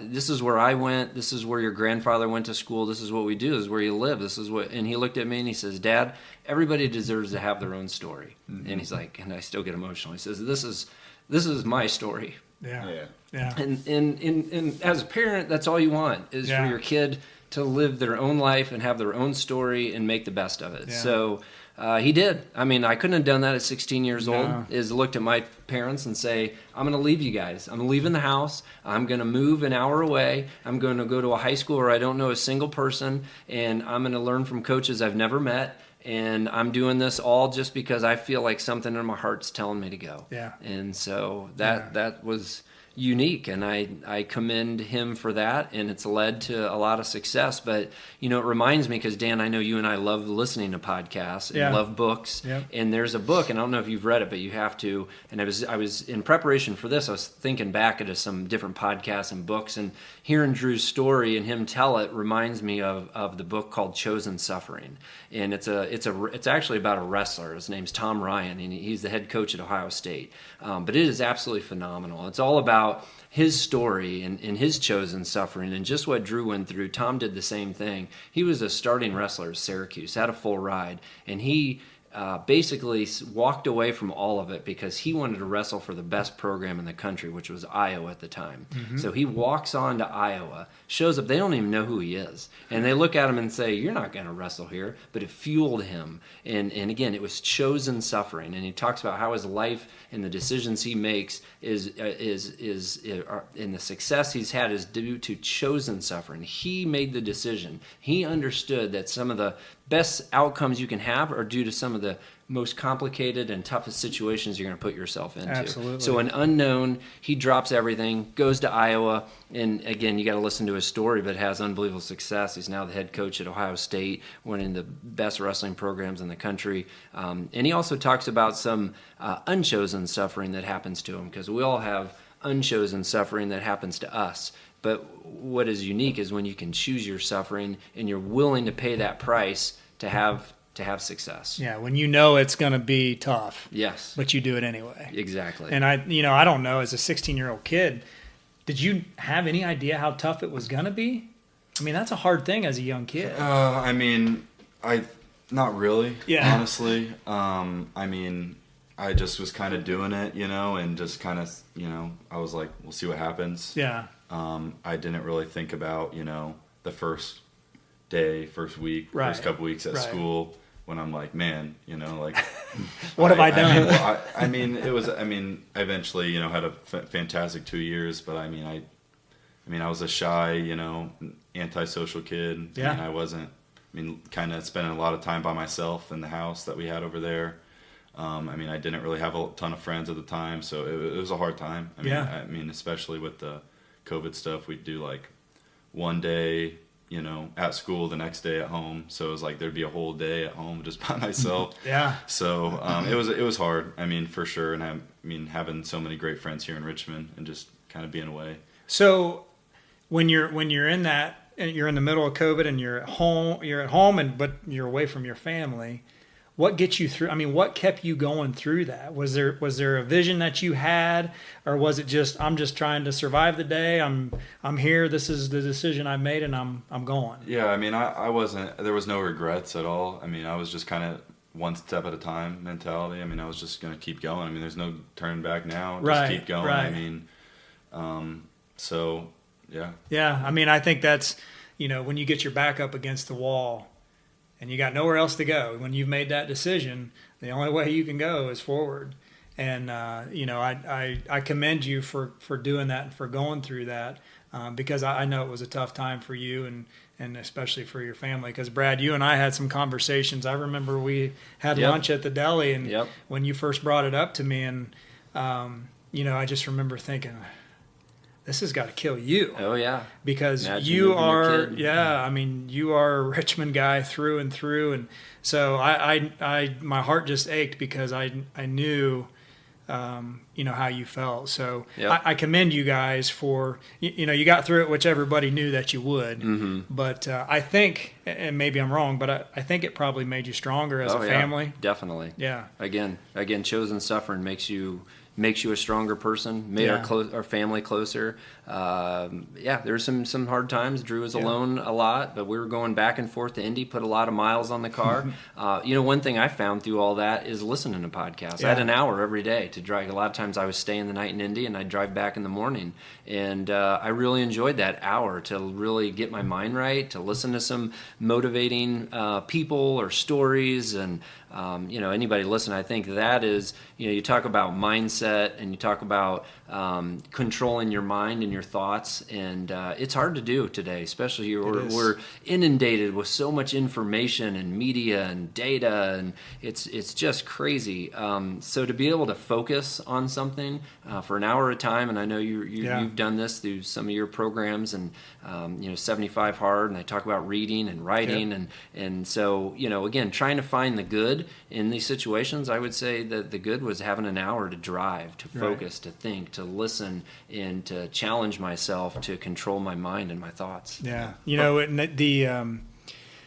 Speaker 5: this is where I went. This is where your grandfather went to school. This is what we do. This is where you live. This is what, and he looked at me and he says, Dad, everybody deserves to have their own story. Mm-hmm. And he's like, and I still get emotional. He says, this is my story.
Speaker 4: Yeah.
Speaker 5: And as a parent, that's all you want is for your kid to live their own life and have their own story and make the best of it. Yeah. So he did. I mean, I couldn't have done that at 16 years old, is looked at my parents and say, I'm going to leave you guys. I'm leaving the house. I'm going to move an hour away. I'm going to go to a high school where I don't know a single person, and I'm going to learn from coaches I've never met. And I'm doing this all just because I feel like something in my heart's telling me to go. Yeah. And so that was unique, and I commend him for that, and it's led to a lot of success. But it reminds me, because Dan, I know you and I love listening to podcasts and love books. Yep. And there's a book, and I don't know if you've read it, but you have to. And I was in preparation for this, I was thinking back at some different podcasts and books, and hearing Drew's story and him tell it reminds me of the book called Chosen Suffering. And it's actually about a wrestler. His name's Tom Ryan, and he's the head coach at Ohio State. But it is absolutely phenomenal. It's all about his story and his chosen suffering and just what Drew went through. Tom did the same thing. He was a starting wrestler at Syracuse, had a full ride, and he basically walked away from all of it because he wanted to wrestle for the best program in the country, which was Iowa at the time. Mm-hmm. So he walks on to Iowa, shows up. They don't even know who he is. And they look at him and say, you're not going to wrestle here. But it fueled him. And again, it was chosen suffering. And he talks about how his life and the decisions he makes is in the success he's had is due to chosen suffering. He made the decision. He understood that some of the best outcomes you can have are due to some of the most complicated and toughest situations you're going to put yourself into.
Speaker 4: Absolutely.
Speaker 5: So an unknown, he drops everything, goes to Iowa, and again, you got to listen to his story, but has unbelievable success. He's now the head coach at Ohio State, one of the best wrestling programs in the country. And he also talks about some unchosen suffering that happens to him, because we all have unchosen suffering that happens to us. But what is unique is when you can choose your suffering and you're willing to pay that price to have success.
Speaker 4: Yeah, when you know it's going to be tough.
Speaker 5: Yes.
Speaker 4: But you do it anyway.
Speaker 5: Exactly.
Speaker 4: And I don't know, as a 16-year-old kid, did you have any idea how tough it was going to be? I mean, that's a hard thing as a young kid.
Speaker 7: I mean, not really, honestly. I mean, I just was kind of doing it, and just kind of, I was like, we'll see what happens. Yeah. I didn't really think about, the first day, first week, first couple weeks at school, when I'm like, man,
Speaker 4: what have I done?
Speaker 7: I eventually, had a fantastic 2 years, but I was a shy, antisocial kid. Yeah. I wasn't, kind of spending a lot of time by myself in the house that we had over there. I didn't really have a ton of friends at the time, so it was a hard time. Especially with the COVID stuff, we'd do like one day, at school, the next day at home. So it was like there'd be a whole day at home just by myself. Yeah. So it was hard. For sure. And having so many great friends here in Richmond and just kind of being away.
Speaker 4: So when you're in that you're in the middle of COVID and you're at home, but you're away from your family. What gets you through? I mean, what kept you going through that? Was there a vision that you had, or was it just, I'm just trying to survive the day? I'm here. This is the decision I made, and I'm going.
Speaker 7: Yeah, I mean, I wasn't. There was no regrets at all. I mean, I was just kind of one step at a time mentality. I mean, I was just gonna keep going. I mean, there's no turning back now. Just keep going.
Speaker 4: Right.
Speaker 7: I mean, so yeah.
Speaker 4: Yeah, I mean, I think that's, when you get your back up against the wall and you got nowhere else to go, when you've made that decision, the only way you can go is forward. And, I commend you for doing that and for going through that, because I know it was a tough time for you and especially for your family. Because, Brad, you and I had some conversations. I remember we had lunch at the deli, and when you first brought it up to me, and, I just remember thinking, this has got to kill you.
Speaker 5: Oh, yeah.
Speaker 4: Because
Speaker 5: Imagine
Speaker 4: you
Speaker 5: moving your
Speaker 4: are,
Speaker 5: kid.
Speaker 4: I mean, you are a Richmond guy through and through. And so I my heart just ached because I knew, how you felt. So I commend you guys for, you got through it, which everybody knew that you would. Mm-hmm. But I think, and maybe I'm wrong, but I think it probably made you stronger as a family.
Speaker 5: Definitely.
Speaker 4: Yeah.
Speaker 5: Again, chosen suffering makes you a stronger person, made our family closer. There's some hard times. Drew was alone a lot, but we were going back and forth to Indy, put a lot of miles on the car. One thing I found through all that is listening to podcasts. I had an hour every day to drive. A lot of times I was staying the night in Indy, and I'd drive back in the morning. And I really enjoyed that hour to really get my mind right, to listen to some motivating people or stories. And, anybody listen, I think that is, you talk about mindset and you talk about controlling your mind and your thoughts, and it's hard to do today, especially we're inundated with so much information and media and data, and it's just crazy. So to be able to focus on something for an hour at a time, and I know you've done this through some of your programs, and 75 Hard, and I talk about reading and writing, and so again, trying to find the good in these situations. I would say that the good was having an hour to drive, to focus, to think, to listen, and to challenge myself to control my mind and my thoughts.
Speaker 4: Yeah. The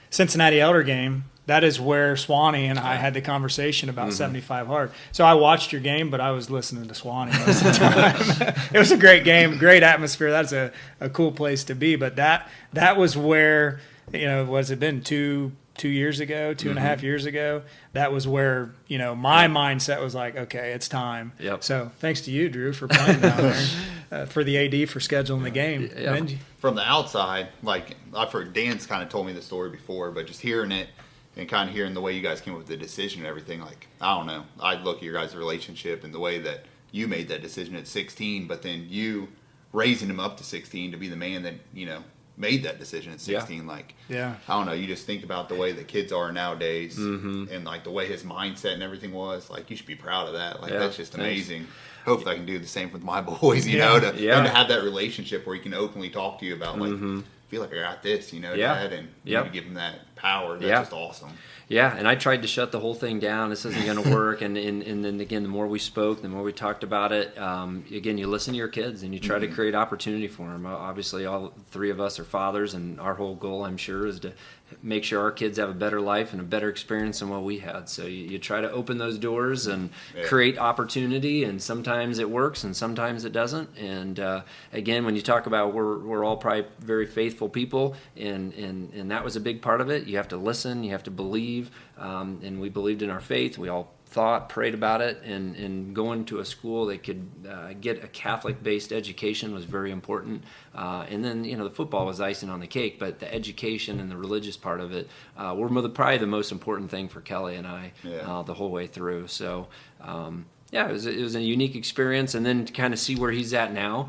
Speaker 4: Cincinnati Elder game, that is where Swanee and I had the conversation about 75 Hard. So I watched your game, but I was listening to Swanee most of the time. It was a great game, great atmosphere. That's a cool place to be. But that was where, what's it been, two years ago, 2.5 years ago, that was where, my mindset was like, okay, it's time.
Speaker 5: Yep.
Speaker 4: So thanks to you, Drew, for playing down there, for the AD for scheduling the game.
Speaker 5: Yeah.
Speaker 6: From the outside, like I've heard, Dan's kind of told me the story before, but just hearing it and kind of hearing the way you guys came up with the decision and everything, like, I don't know, I look at your guys' relationship and the way that you made that decision at 16, but then you raising him up to 16 to be the man that, made that decision at 16. Like, I don't know, you just think about the way the kids are nowadays, and like the way his mindset and everything was, like, you should be proud of that. Like, that's just amazing. Hopefully I can do the same with my boys, and to have that relationship where he can openly talk to you about, like, feel like I got this, Dad, and you give him that power. That's just awesome.
Speaker 5: Yeah, and I tried to shut the whole thing down. This isn't going to work. And then again, the more we spoke, the more we talked about it. Again, you listen to your kids and you try to create opportunity for them. Obviously, all three of us are fathers, and our whole goal, I'm sure, is to make sure our kids have a better life and a better experience than what we had. So you try to open those doors and create opportunity, and sometimes it works and sometimes it doesn't. And again, when you talk about we're all probably very faithful people, and that was a big part of it. You have to listen, you have to believe, and we believed in our faith. We all prayed about it, and going to a school that could get a Catholic-based education was very important. And then, the football was icing on the cake, but the education and the religious part of it were probably the most important thing for Kelly and I the whole way through. So, it was a unique experience, and then to kind of see where he's at now,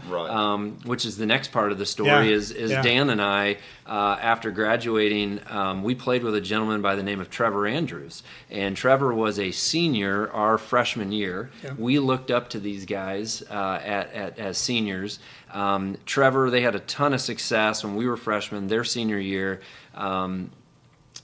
Speaker 5: which is the next part of the story. Is Dan and I, after graduating, we played with a gentleman by the name of Trevor Andrews, and Trevor was a senior our freshman year. We looked up to these guys as seniors. Trevor, they had a ton of success when we were freshmen. Their senior year,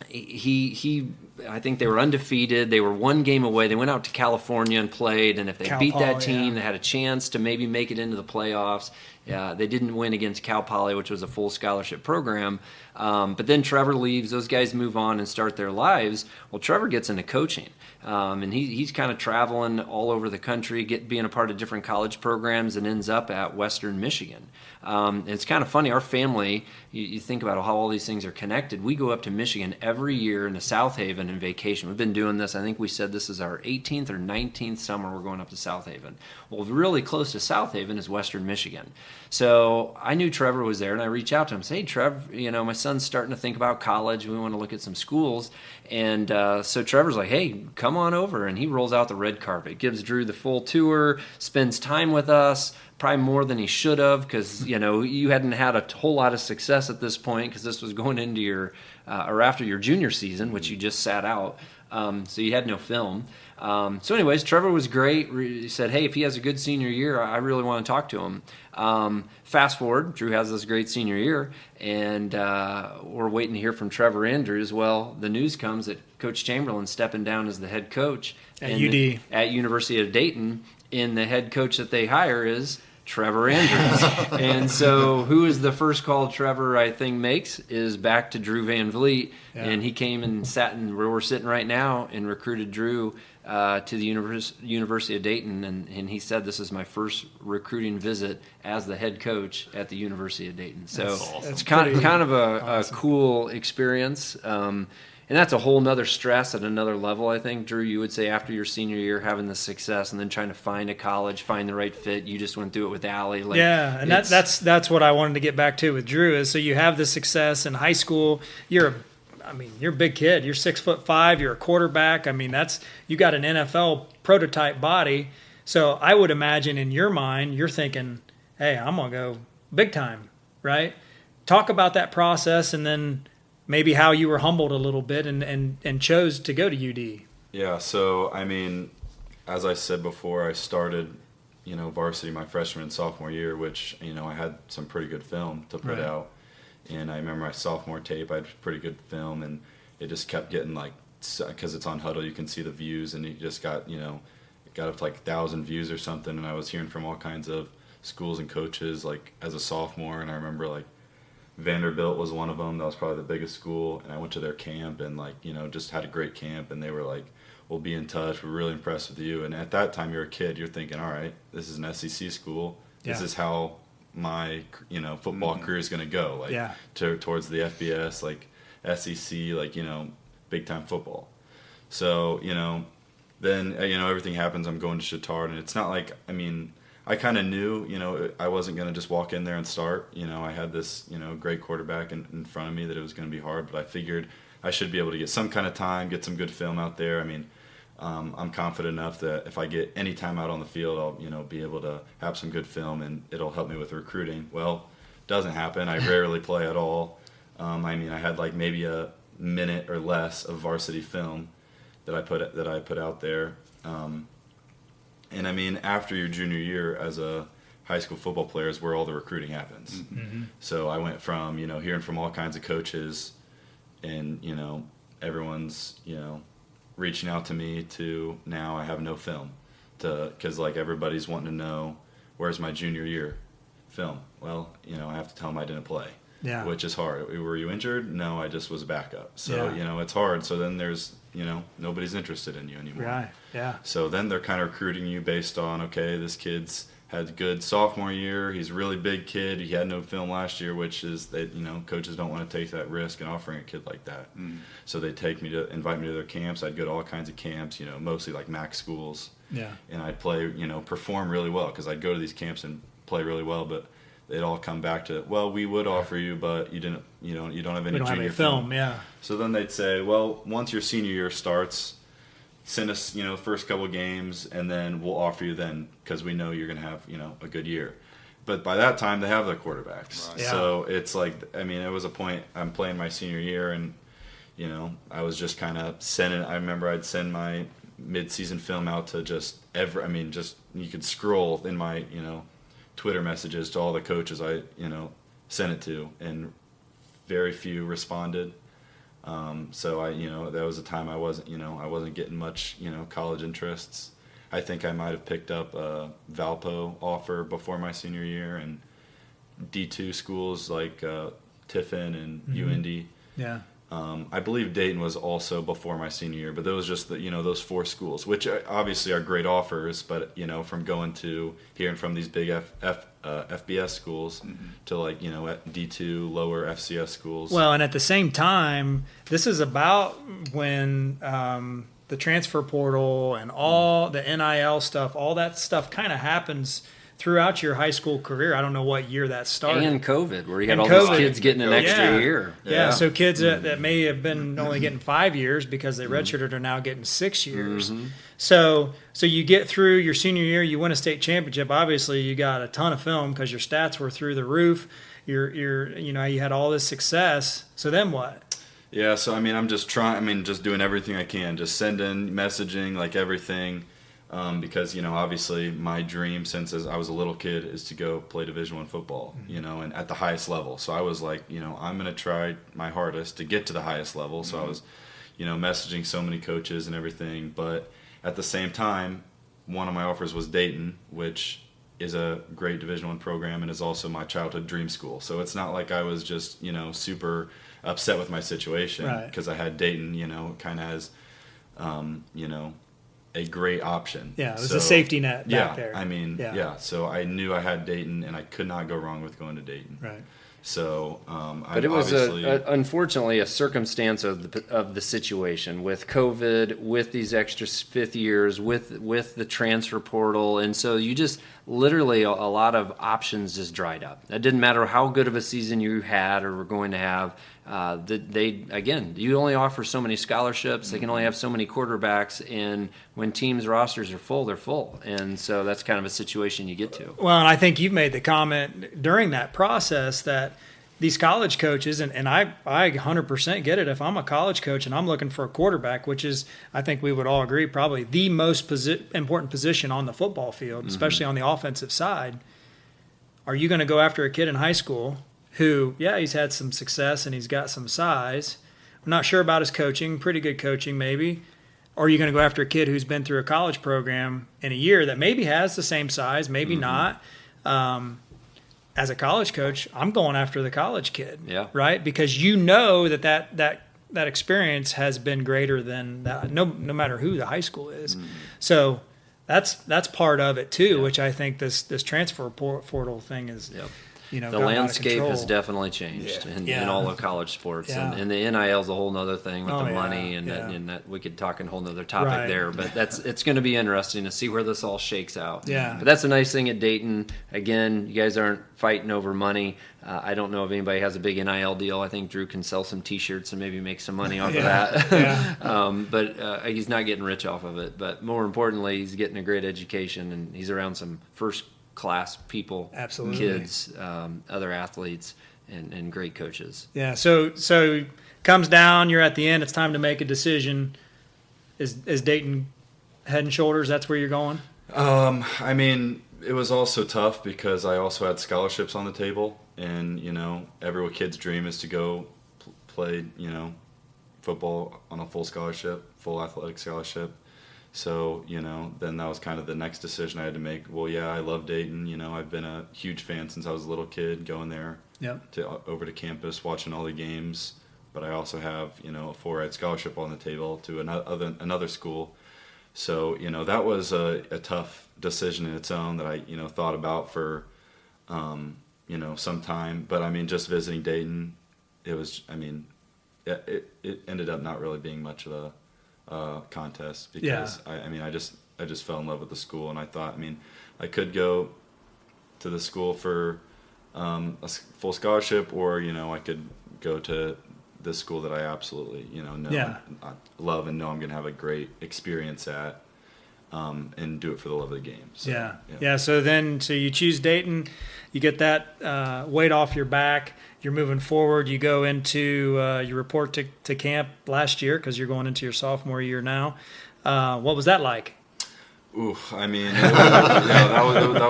Speaker 5: he I think they were undefeated. They were one game away. They went out to California and played, and if they beat that team, they had a chance to maybe make it into the playoffs. They didn't win against Cal Poly, which was a full scholarship program. But then Trevor leaves. Those guys move on and start their lives. Well, Trevor gets into coaching, and he's kind of traveling all over the country, being a part of different college programs, and ends up at Western Michigan. And it's kind of funny. Our family, you think about how all these things are connected. We go up to Michigan every year into South Haven and vacation. We've been doing this. I think we said this is our 18th or 19th summer we're going up to South Haven. Well, really close to South Haven is Western Michigan. So I knew Trevor was there, and I reached out to him and said, hey, Trev, my son's starting to think about college. We want to look at some schools. And so Trevor's like, hey, come on over. And he rolls out the red carpet, gives Drew the full tour, spends time with us, probably more than he should have, because you hadn't had a whole lot of success at this point, because this was going into your or after your junior season, which you just sat out. So you had no film. So anyways, Trevor was great. He said, hey, if he has a good senior year, I really want to talk to him. Fast forward, Drew has this great senior year, and we're waiting to hear from Trevor Andrews. Well, the news comes that Coach Chamberlain's stepping down as the head coach
Speaker 4: at UD,
Speaker 5: at University of Dayton, and the head coach that they hire is Trevor Andrews. And so who is the first call Trevor, I think, makes is back to Drew VanVleet. Yeah. And he came and sat in where we're sitting right now and recruited Drew to the University of Dayton. And he said, this is my first recruiting visit as the head coach at the University of Dayton. So it's kind of a cool experience. And that's a whole nother stress at another level, I think. Drew, you would say after your senior year, having the success and then trying to find a college, find the right fit. You just went through it with Allie.
Speaker 4: Yeah, and that's what I wanted to get back to with Drew is, so you have the success in high school. You're a big kid. You're 6'5". You're a quarterback. You got an NFL prototype body. So I would imagine in your mind, you're thinking, hey, I'm going to go big time, right? Talk about that process, and then maybe how you were humbled a little bit and chose to go to UD.
Speaker 7: Yeah, so, as I said before, I started, varsity my freshman and sophomore year, which, I had some pretty good film to put out. And I remember my sophomore tape, I had pretty good film, and it just kept getting, because it's on Huddle, you can see the views, and it just got, it got up to 1,000 views or something, and I was hearing from all kinds of schools and coaches, as a sophomore, and I remember, Vanderbilt was one of them. That was probably the biggest school, and I went to their camp and just had a great camp, and they were like, we'll be in touch, we're really impressed with you. And at that time, you're a kid, you're thinking, all right, this is an SEC school, this is how my football career is going to go, towards the FBS, SEC, big time football. So then everything happens. I'm going to Chittard, and it's not I kind of knew, I wasn't going to just walk in there and start. I had this, great quarterback in front of me that it was going to be hard, but I figured I should be able to get some kind of time, get some good film out there. I'm confident enough that if I get any time out on the field, I'll, be able to have some good film, and it'll help me with recruiting. Well, doesn't happen. I rarely play at all. I had maybe a minute or less of varsity film that I put out there. And after your junior year as a high school football player is where all the recruiting happens. Mm-hmm. So I went from, hearing from all kinds of coaches and, everyone's, reaching out to me to now I have no film because everybody's wanting to know, where's my junior year film? Well, I have to tell them I didn't play, which is hard. Were you injured? No, I just was a backup. So, it's hard. So then there's, nobody's interested in you anymore.
Speaker 4: Right, yeah.
Speaker 7: So then they're kind of recruiting you based on, okay, this kid's had a good sophomore year. He's a really big kid. He had no film last year, which is that, coaches don't want to take that risk in offering a kid like that. Mm. So they invite me to their camps. I'd go to all kinds of camps, mostly MAC schools. Yeah. And I'd play, perform really well because I'd go to these camps and play really well, but they'd all come back to, well, we would offer you, but you don't have any junior film. Yeah. So then they'd say, well, once your senior year starts, send us, first couple of games, and then we'll offer you then because we know you're going to have, a good year. But by that time, they have their quarterbacks. Right. Yeah. So it's it was a point, I'm playing my senior year, and, I was just kind of I remember I'd send my mid-season film out to you could scroll in my, Twitter messages to all the coaches I, sent it to, and very few responded. So that was a time I wasn't getting much, college interests. I think I might have picked up a Valpo offer before my senior year, and D2 schools like Tiffin and UND.
Speaker 4: Yeah.
Speaker 7: I believe Dayton was also before my senior year, but those just those 4 schools, which obviously are great offers, but from going to hearing from these big FBS schools to like at D2 lower FCS schools.
Speaker 4: Well, and at the same time, this is about when the transfer portal and all the NIL stuff, all that stuff kind of happens throughout your high school career. I don't know what year that started.
Speaker 5: And COVID, where you had
Speaker 4: And
Speaker 5: all
Speaker 4: COVID.
Speaker 5: these kids getting an extra year.
Speaker 4: Yeah, so kids that may have been only getting 5 years because they redshirted are now getting 6 years. So you get through your senior year, you win a state championship. Obviously, you got a ton of film because your stats were through the roof. You had all this success. So then what?
Speaker 7: Yeah, so I'm just just doing everything I can, just sending, messaging, like everything. Because obviously my dream since as I was a little kid is to go play Division I football, and at the highest level. So I was like, I'm gonna try my hardest to get to the highest level. So I was, messaging so many coaches and everything. But at the same time, one of my offers was Dayton, which is a great Division I program and is also my childhood dream school. So it's not like I was just super upset with my situation because I had Dayton, kind of as, a great option.
Speaker 4: Yeah, it was a safety net back there.
Speaker 7: So I knew I had Dayton, and I could not go wrong with going to Dayton.
Speaker 4: Right.
Speaker 7: So,
Speaker 5: but it was unfortunately a circumstance of the situation with COVID, with these extra 5th years, with the transfer portal, and so you just literally a lot of options just dried up. It didn't matter how good of a season you had or were going to have. You only offer so many scholarships. They can only have so many quarterbacks, and when teams' rosters are full, they're full, and so that's kind of a situation you get to.
Speaker 4: Well, and I think you've made the comment during that process that these college coaches, and I 100% get it. If I'm a college coach and I'm looking for a quarterback, which is, I think we would all agree, probably the most important position on the football field, especially on the offensive side, are you going to go after a kid in high school who, he's had some success and he's got some size. I'm not sure about his coaching, pretty good coaching maybe. Or are you going to go after a kid who's been through a college program in a year that maybe has the same size, maybe not? As a college coach, I'm going after the college kid, right? Because that experience has been greater than that, no matter who the high school is. So that's part of it too, which I think this transfer portal thing is. The
Speaker 5: landscape has definitely changed in all of college sports, and the NIL is a whole nother thing with the money, and that we could talk a whole nother topic there. But it's going to be interesting to see where this all shakes out.
Speaker 4: Yeah.
Speaker 5: But that's a nice thing at Dayton. Again, you guys aren't fighting over money. I don't know if anybody has a big NIL deal. I think Drew can sell some T-shirts and maybe make some money off of that. But he's not getting rich off of it. But more importantly, he's getting a great education, and he's around some first-class people, kids, other athletes, and great coaches. Yeah,
Speaker 4: so comes down, you're at the end, it's time to make a decision. Is Dayton head and shoulders, that's where you're going?
Speaker 7: It was also tough because I also had scholarships on the table, and every kid's dream is to go play football on a full scholarship, full athletic scholarship. So, then that was kind of the next decision I had to make. Well, I love Dayton. I've been a huge fan since I was a little kid, going there over to campus, watching all the games. But I also have, a full-ride scholarship on the table to another school. So, that was a tough decision in its own that I, thought about for, some time. But, just visiting Dayton, it was, it ended up not really being much of a contest because I just fell in love with the school, and I thought I could go to the school for a full scholarship, or I could go to this school that I absolutely I love and know I'm gonna have a great experience at, and do it for the love of the game. So,
Speaker 4: So you choose Dayton, you get that weight off your back. You're moving forward. You go into you report to camp last year because you're going into your sophomore year now. What was that like?
Speaker 7: That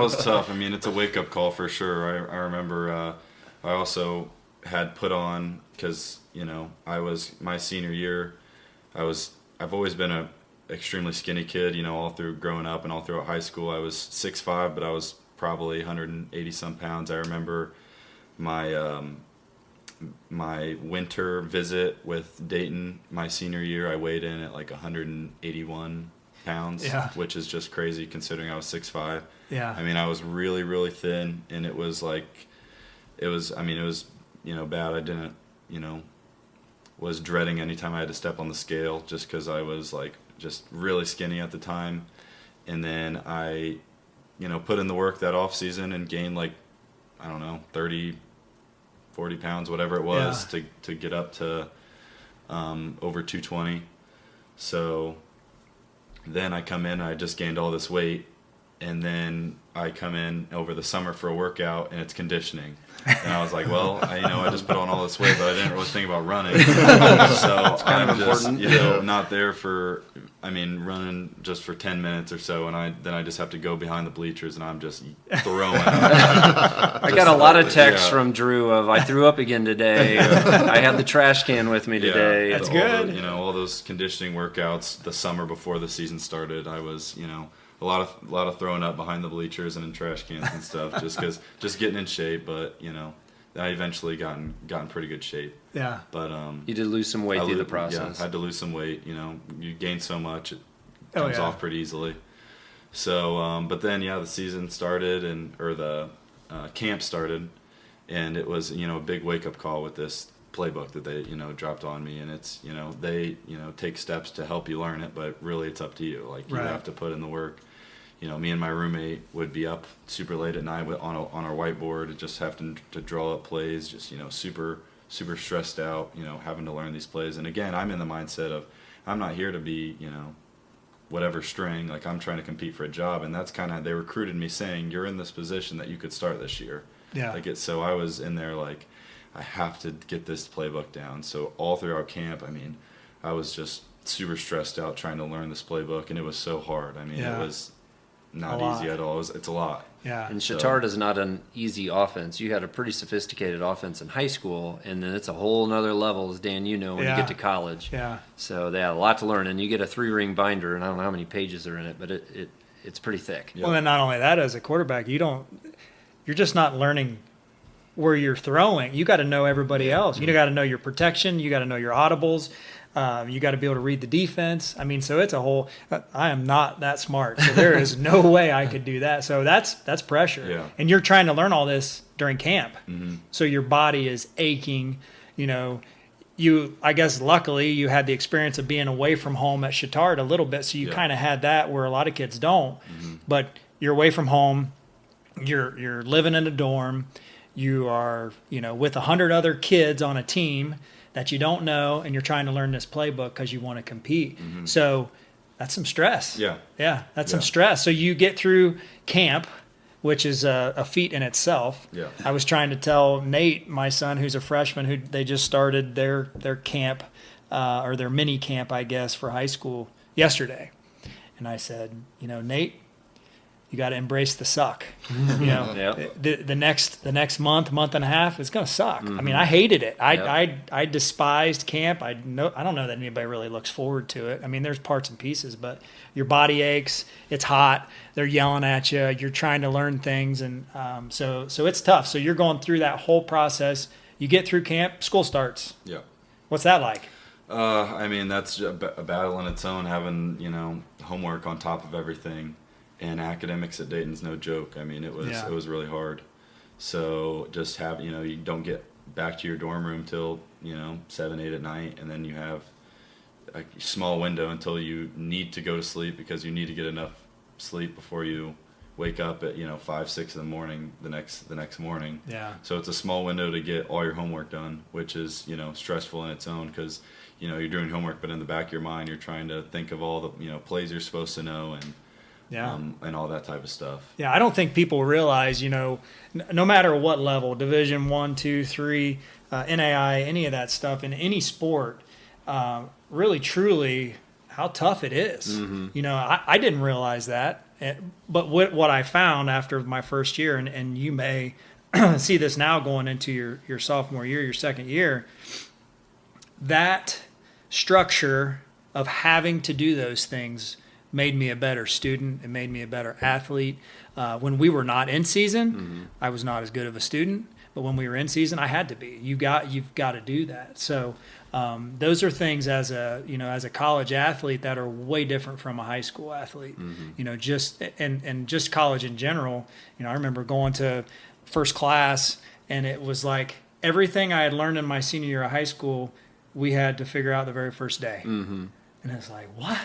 Speaker 7: was tough. It's a wake up call for sure. I remember I also had put on, because I was my senior year. I've always been a extremely skinny kid, all through growing up and all throughout high school. I was 6'5", but I was probably 180 some pounds. I remember my my winter visit with Dayton my senior year. I weighed in at like 181 pounds, which is just crazy considering I was 6'5".
Speaker 4: Yeah.
Speaker 7: I mean, I was really, really thin, and it was bad. I didn't, was dreading anytime I had to step on the scale just because I was like just really skinny at the time. And then I, put in the work that off season and gained like, 30, 40 pounds, whatever it was, to get up to over 220. So then I come in, I just gained all this weight, and then I come in over the summer for a workout, and it's conditioning. And I was like, well, I just put on all this weight, but I didn't really think about running. So I'm just, not there for, running just for 10 minutes or so, and then I just have to go behind the bleachers, and I'm just throwing.
Speaker 5: I got a lot of texts from Drew of, I threw up again today. I had the trash can with me today.
Speaker 4: That's good.
Speaker 7: All those conditioning workouts the summer before the season started, I was, a lot of throwing up behind the bleachers and in trash cans and stuff, just getting in shape. But I eventually got in pretty good shape.
Speaker 4: Yeah.
Speaker 7: But
Speaker 5: you did lose some weight through the process.
Speaker 7: Yeah, I had to lose some weight. You gain so much, it comes off pretty easily. So, but then the season started or the camp started, and it was a big wake up call with this playbook that they dropped on me, and it's they take steps to help you learn it, but really it's up to you. Like you have to put in the work. Me and my roommate would be up super late at night on our whiteboard, just having to draw up plays, just super stressed out, having to learn these plays. And again, I'm in the mindset of I'm not here to be whatever string, like I'm trying to compete for a job, and that's kind of, they recruited me saying you're in this position that you could start this year. So I was in there like I have to get this playbook down. So all throughout camp, I was just super stressed out trying to learn this playbook, and it was so hard. It was not easy at all. It's a lot.
Speaker 4: Yeah.
Speaker 5: And Chatard is not an easy offense. You had a pretty sophisticated offense in high school, and then it's a whole nother level, as Dan, when you get to college.
Speaker 4: Yeah.
Speaker 5: So they had a lot to learn, and you get a 3-ring binder, and I don't know how many pages are in it, but it's pretty thick.
Speaker 4: Well, and not only that, as a quarterback, you're just not learning where you're throwing. You got to know everybody else. You got to know your protection. You got to know your audibles. You got to be able to read the defense. So it's a whole. I am not that smart, so there is no way I could do that. So that's pressure.
Speaker 7: Yeah.
Speaker 4: And you're trying to learn all this during camp,
Speaker 7: Mm-hmm.
Speaker 4: so your body is aching. I guess luckily you had the experience of being away from home at Chatard a little bit, so you kind of had that where a lot of kids don't.
Speaker 7: Mm-hmm.
Speaker 4: But you're away from home. You're living in a dorm. You are with 100 other kids on a team that you don't know, and you're trying to learn this playbook because you want to compete.
Speaker 7: Mm-hmm.
Speaker 4: So that's some stress.
Speaker 7: Yeah.
Speaker 4: That's some stress. So you get through camp, which is a feat in itself.
Speaker 7: Yeah.
Speaker 4: I was trying to tell Nate, my son, who's a freshman, who they just started their camp or their mini camp, I guess, for high school yesterday. And I said, Nate, you got to embrace the suck. The next month and a half, it's going to suck.
Speaker 5: Mm-hmm.
Speaker 4: I hated it. I despised camp. I don't know that anybody really looks forward to it. There's parts and pieces, but your body aches. It's hot. They're yelling at you. You're trying to learn things, and so it's tough. So you're going through that whole process. You get through camp. School starts.
Speaker 7: Yeah.
Speaker 4: What's that like?
Speaker 7: That's a battle in its own. Having homework on top of everything. And academics at Dayton's no joke. It was really hard. So just have you don't get back to your dorm room till 7, 8 at night, and then you have a small window until you need to go to sleep because you need to get enough sleep before you wake up at 5, 6 in the morning the next morning.
Speaker 4: Yeah.
Speaker 7: So it's a small window to get all your homework done, which is stressful in its own because you're doing homework, but in the back of your mind you're trying to think of all the plays you're supposed to know and all that type of stuff. Yeah,
Speaker 4: I don't think people realize, no matter what level, Division 1, 2, 3, NAI, any of that stuff, in any sport, really, truly, how tough it is.
Speaker 5: Mm-hmm.
Speaker 4: I didn't realize that. But what I found after my first year, and you may see this now going into your sophomore year, your second year, that structure of having to do those things made me a better student. It made me a better athlete. When we were not in season, I was not as good of a student. But when we were in season, I had to be. You've got to do that. So those are things as a college athlete that are way different from a high school athlete. Just college in general. I remember going to first class, and it was like everything I had learned in my senior year of high school, we had to figure out the very first day. And it's like, what?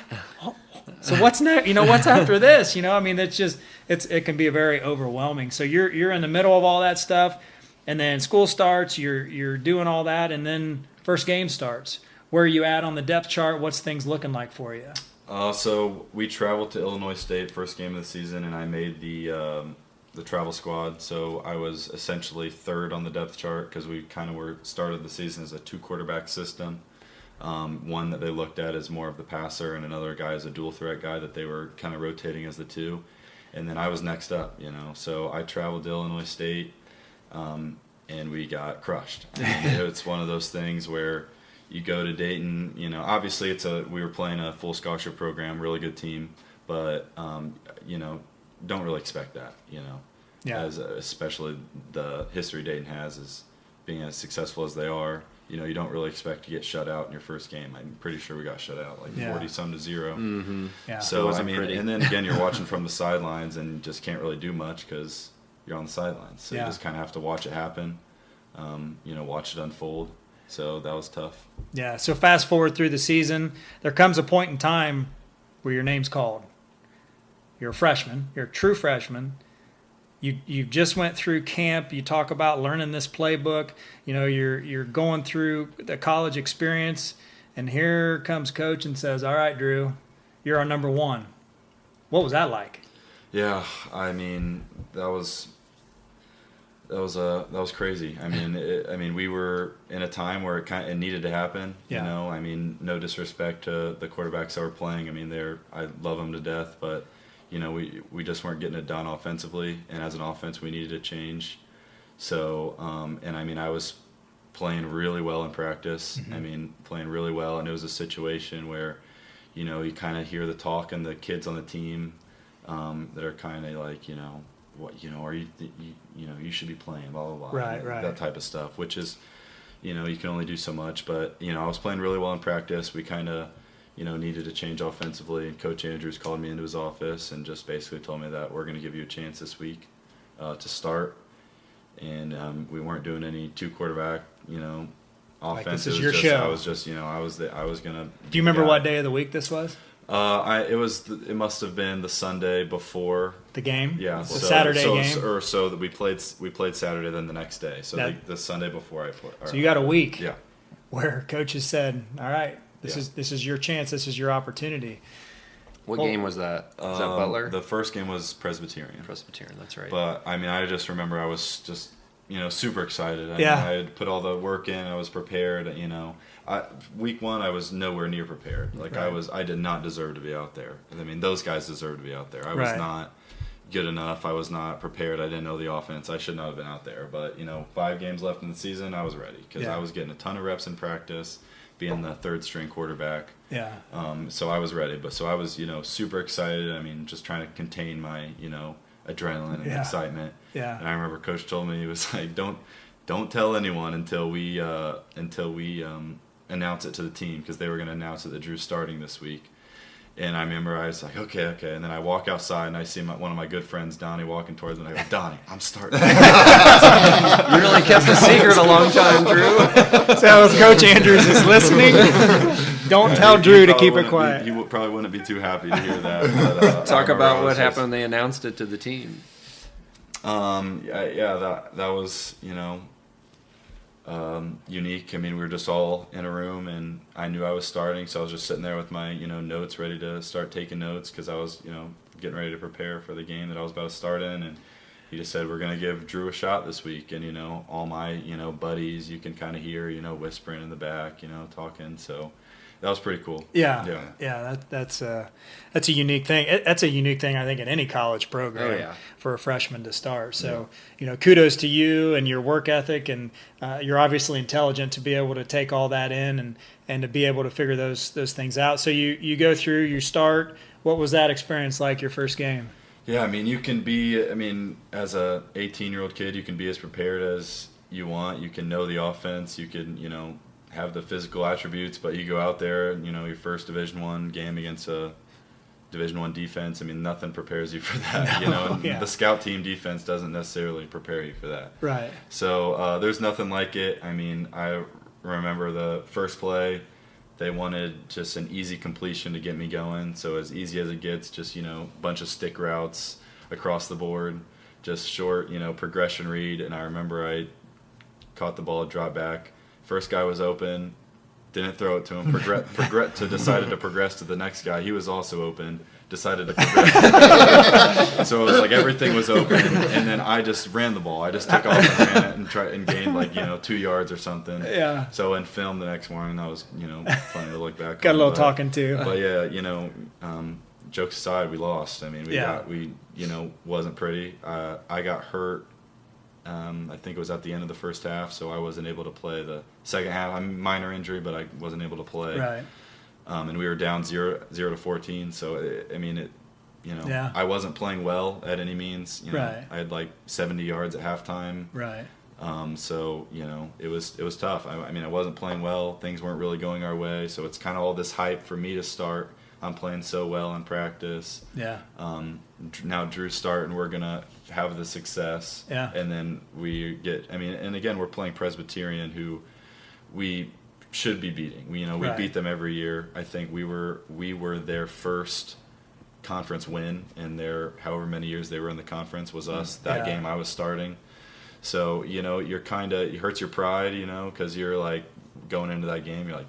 Speaker 4: Oh, so what's next? What's after this? It can be very overwhelming. So you're in the middle of all that stuff. And then school starts, you're doing all that, and then first game starts. Where are you at on the depth chart? What's things looking like for you?
Speaker 7: So we traveled to Illinois State first game of the season, and I made the travel squad. So I was essentially third on the depth chart because we kind of started the season as a 2-quarterback system. One that they looked at as more of the passer, and another guy as a dual threat guy that they were kind of rotating as the two. And then I was next up, So I traveled to Illinois State. And we got crushed. It's one of those things where you go to Dayton, obviously we were playing a full scholarship program, really good team, but, don't really expect that, especially the history Dayton has as being as successful as they are. You don't really expect to get shut out in your first game. I'm pretty sure we got shut out 40-0.
Speaker 4: Yeah.
Speaker 7: So, and then again, you're watching from the sidelines and just can't really do much because you're on the sidelines. So you just kind of have to watch it happen, watch it unfold. So that was tough.
Speaker 4: Yeah, so fast forward through the season, there comes a point in time where your name's called. You're a freshman. You're a true freshman. You just went through camp. You talk about learning this playbook. You're going through the college experience, and here comes coach and says, "All right, Drew, you're our number one." What was that like?
Speaker 7: Yeah, that was crazy. We were in a time where it needed to happen.
Speaker 4: Yeah.
Speaker 7: No disrespect to the quarterbacks that were playing. I love them to death, but we just weren't getting it done offensively, and as an offense, we needed to change. So, I was playing really well in practice. Playing really well, and it was a situation where, you kind of hear the talk and the kids on the team. That are kind of like, are you should be playing, blah, blah, blah.
Speaker 4: Right.
Speaker 7: That type of stuff, which is, you can only do so much. But, I was playing really well in practice. We kind of, needed to change offensively. And Coach Andrews called me into his office and just basically told me that we're going to give you a chance this week to start. And we weren't doing any 2-quarterback, offense.
Speaker 4: Like, this is your show.
Speaker 7: I was just, I was going to.
Speaker 4: Do you remember what day of the week this was?
Speaker 7: It must have been the Sunday before
Speaker 4: the game.
Speaker 7: Yeah,
Speaker 4: the Saturday game,
Speaker 7: or so that we played Saturday, then the next day. So the Sunday before I played.
Speaker 4: So you got a week.
Speaker 7: Yeah.
Speaker 4: Where coaches said, "All right, this is your chance. This is your opportunity."
Speaker 5: What game was that? Was that Butler?
Speaker 7: The first game was Presbyterian.
Speaker 5: That's right.
Speaker 7: But I just remember I was just super excited. I had put all the work in. I was prepared. Week one, I was nowhere near prepared. I did not deserve to be out there. Those guys deserve to be out there. I was not good enough. I was not prepared. I didn't know the offense. I should not have been out there. But 5 games left in the season, I was ready because I was getting a ton of reps in practice, being the third string quarterback.
Speaker 4: Yeah.
Speaker 7: So I was ready. But so I was super excited. Just trying to contain my adrenaline and excitement.
Speaker 4: Yeah.
Speaker 7: And I remember Coach told me, he was like, don't tell anyone until we announce it to the team, because they were going to announce that Drew's starting this week. And I remember I was like, okay. And then I walk outside and I see one of my good friends, Donnie, walking towards me. And I go, Donnie, I'm starting.
Speaker 5: You really kept a secret a long time, Drew.
Speaker 4: So if Coach Andrews is listening, don't tell Drew to keep it quiet.
Speaker 7: You probably wouldn't be too happy to hear that. But,
Speaker 5: talk about what happened when they announced it to the team.
Speaker 7: That was, unique. We were just all in a room, and I knew I was starting, so I was just sitting there with my, notes, ready to start taking notes, because I was, getting ready to prepare for the game that I was about to start in. And he just said, we're going to give Drew a shot this week. And, all my, buddies, you can kind of hear, whispering in the back, talking. So that was pretty cool.
Speaker 4: Yeah. That's a unique thing. That's a unique thing, I think, in any college program for a freshman to start. So, kudos to you and your work ethic, and you're obviously intelligent to be able to take all that in and to be able to figure those things out. So you go through, you start. What was that experience like, your first game?
Speaker 7: Yeah, you can be, as a 18-year-old kid, you can be as prepared as you want. You can know the offense. You can, have the physical attributes, but you go out there, your first Division I game against a Division I defense. Nothing prepares you for that, and the scout team defense doesn't necessarily prepare you for that.
Speaker 4: Right.
Speaker 7: So there's nothing like it. I remember the first play, they wanted just an easy completion to get me going. So as easy as it gets, just, a bunch of stick routes across the board, just short, progression read. And I remember I caught the ball, dropped back. First guy was open, didn't throw it to him. Decided to progress to the next guy. He was also open. Decided to progress. So it was like everything was open, and then I just ran the ball. I just took off and ran it and tried and gained 2 yards or something.
Speaker 4: Yeah.
Speaker 7: So in film the next morning, that was funny to look back.
Speaker 4: Got a little talking to.
Speaker 7: But yeah, jokes aside, we lost. We wasn't pretty. I got hurt. I think it was at the end of the first half, so I wasn't able to play the second half. Minor injury, but I wasn't able to play.
Speaker 4: Right.
Speaker 7: And we were down 0-14, so I wasn't playing well at any means.
Speaker 4: Right.
Speaker 7: I had like 70 yards at halftime.
Speaker 4: Right.
Speaker 7: So it was tough. I wasn't playing well. Things weren't really going our way. So it's kind of all this hype for me to start. I'm playing so well in practice.
Speaker 4: Yeah.
Speaker 7: Now Drew's starting. We're gonna have the success.
Speaker 4: Yeah.
Speaker 7: And then we get. And again, we're playing Presbyterian, who we should be beating. We beat them every year. I think we were their first conference win in their however many years they were in the conference was us. That game I was starting. So you're it hurts your pride, because you're like going into that game. You're like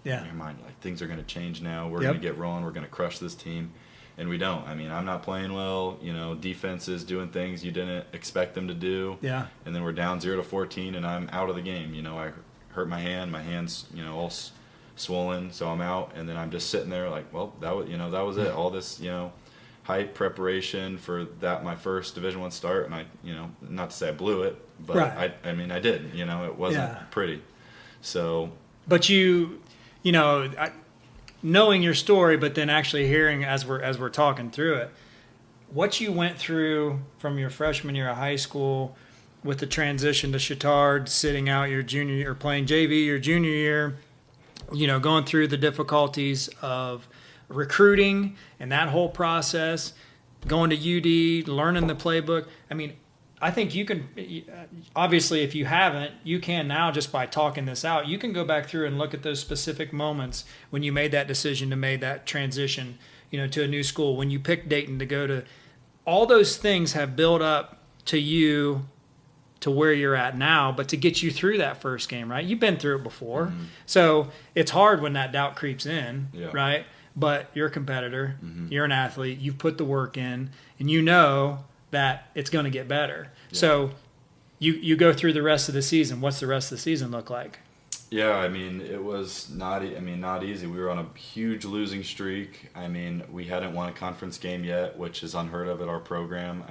Speaker 7: in your mind, like things are going to change now. We're going to get rolling. We're going to crush this team. And we don't. I'm not playing well. Defense is doing things you didn't expect them to do. Yeah. And then we're down 0-14, and I'm out of the game. I hurt my hand. My hand's, all swollen, so I'm out. And then I'm just sitting there like, well, that was it. All this, hype preparation for that, my first Division I start. And I, not to say I blew it, but right. I did. It wasn't pretty. So.
Speaker 4: But knowing your story, but then actually hearing as we're talking through it, what you went through from your freshman year of high school with the transition to Chittard, sitting out your junior year, or playing JV your junior year, going through the difficulties of recruiting and that whole process, going to UD, learning the playbook. I think you can, obviously, if you haven't, you can now just by talking this out. You can go back through and look at those specific moments when you made that decision to make that transition, to a new school, when you picked Dayton to go to. All those things have built up to you to where you're at now, but to get you through that first game, right? You've been through it before. Mm-hmm. So it's hard when that doubt creeps in, right? But you're a competitor. Mm-hmm. You're an athlete. You've put the work in, and you know that it's going to get better. Yeah. So you go through the rest of the season. What's the rest of the season look like?
Speaker 7: Yeah, it was not easy. We were on a huge losing streak. We hadn't won a conference game yet, which is unheard of at our program.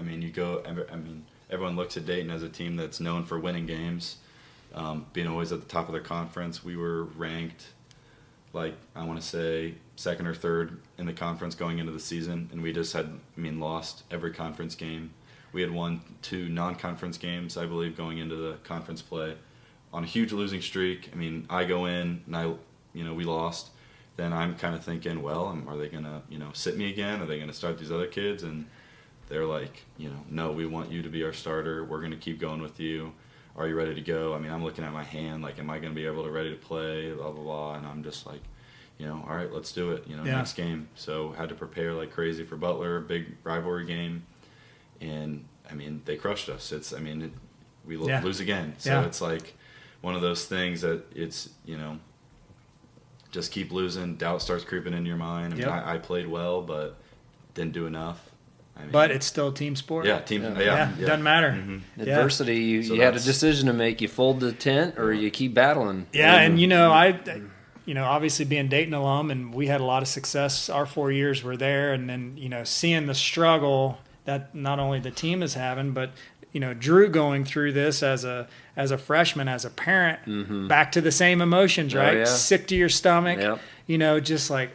Speaker 7: Everyone looks at Dayton as a team that's known for winning games, being always at the top of their conference. We were ranked, I want to say, second or third in the conference going into the season, and we just had, lost every conference game. We had won 2 non-conference games, I believe, going into the conference play on a huge losing streak. I go in and we lost. Then I'm kind of thinking, well, are they going to, sit me again? Are they going to start these other kids? And they're like, no, we want you to be our starter. We're going to keep going with you. Are you ready to go? I'm looking at my hand, am I going to be ready to play, blah, blah, blah. And I'm just like, all right, let's do it, next game. So had to prepare like crazy for Butler, big rivalry game. And, they crushed us. It's, we lose again. So it's like one of those things that it's, just keep losing. Doubt starts creeping into your mind. I played well, but didn't do enough.
Speaker 4: But it's still a team sport.
Speaker 7: Yeah, team.
Speaker 4: Doesn't matter.
Speaker 5: Mm-hmm. Adversity, you had a decision to make. You fold the tent or you keep battling.
Speaker 4: Yeah, and obviously being Dayton alum, and we had a lot of success. Our 4 years were there, and then, seeing the struggle that not only the team is having, but Drew going through this as a freshman, as a parent, back to the same emotions, right?
Speaker 5: Oh, yeah.
Speaker 4: Sick to your stomach,
Speaker 5: Yep.
Speaker 4: just like,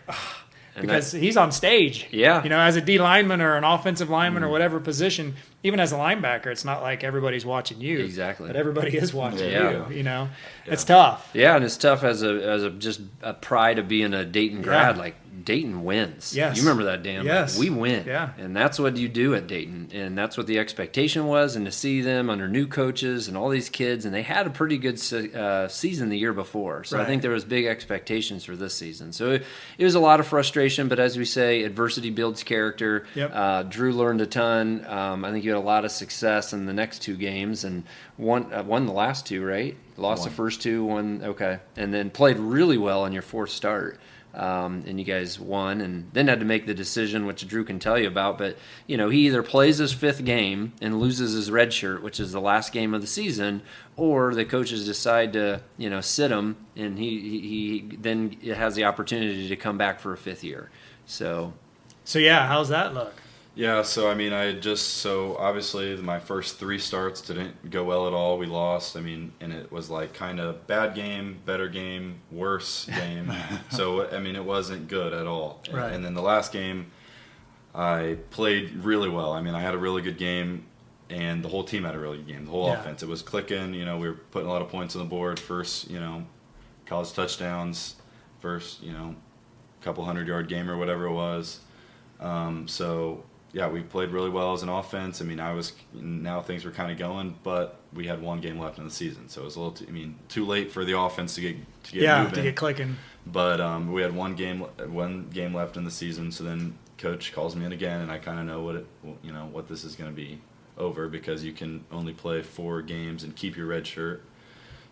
Speaker 4: because he's on stage.
Speaker 5: Yeah.
Speaker 4: As a D lineman or an offensive lineman or whatever position, even as a linebacker, it's not like everybody's watching you.
Speaker 5: Exactly.
Speaker 4: But everybody is watching
Speaker 5: Yeah.
Speaker 4: you. It's tough.
Speaker 5: Yeah, and it's tough as a just a pride of being a Dayton grad. Like, Dayton wins.
Speaker 4: Yes.
Speaker 5: You remember that, Dan?
Speaker 4: Yes.
Speaker 5: Like, we win.
Speaker 4: Yeah.
Speaker 5: And that's what you do at Dayton. And that's what the expectation was. And to see them under new coaches and all these kids, and they had a pretty good season the year before. So I think there was big expectations for this season. So it was a lot of frustration. But as we say, adversity builds character.
Speaker 4: Yep.
Speaker 5: Drew learned a ton. I think you had a lot of success in the next two games and won the last two, right? Lost the first two, won, okay. And then played really well on your fourth start. And you guys won, and then had to make the decision, which Drew can tell you about. But he either plays his fifth game and loses his red shirt, which is the last game of the season, or the coaches decide to sit him, and he then has the opportunity to come back for a fifth year. So
Speaker 4: yeah, how's that look?
Speaker 7: Yeah, so I mean, obviously my first three starts didn't go well at all. We lost. I mean, and it was like kind of bad game, better game, worse game. So I mean, it wasn't good at all.
Speaker 4: Right.
Speaker 7: And then the last game, I played really well. I mean, I had a really good game, and the whole team had a really good game. The whole offense, it was clicking. We were putting a lot of points on the board. First, college touchdowns. First, couple 100-yard game or whatever it was. So. Yeah, we played really well as an offense. I mean, now things were kind of going, but we had one game left in the season, so it was a little too late for the offense to get moving.
Speaker 4: To get clicking.
Speaker 7: But we had one game left in the season, so then coach calls me in again, and I kind of know what this is going to be over, because you can only play 4 games and keep your red shirt.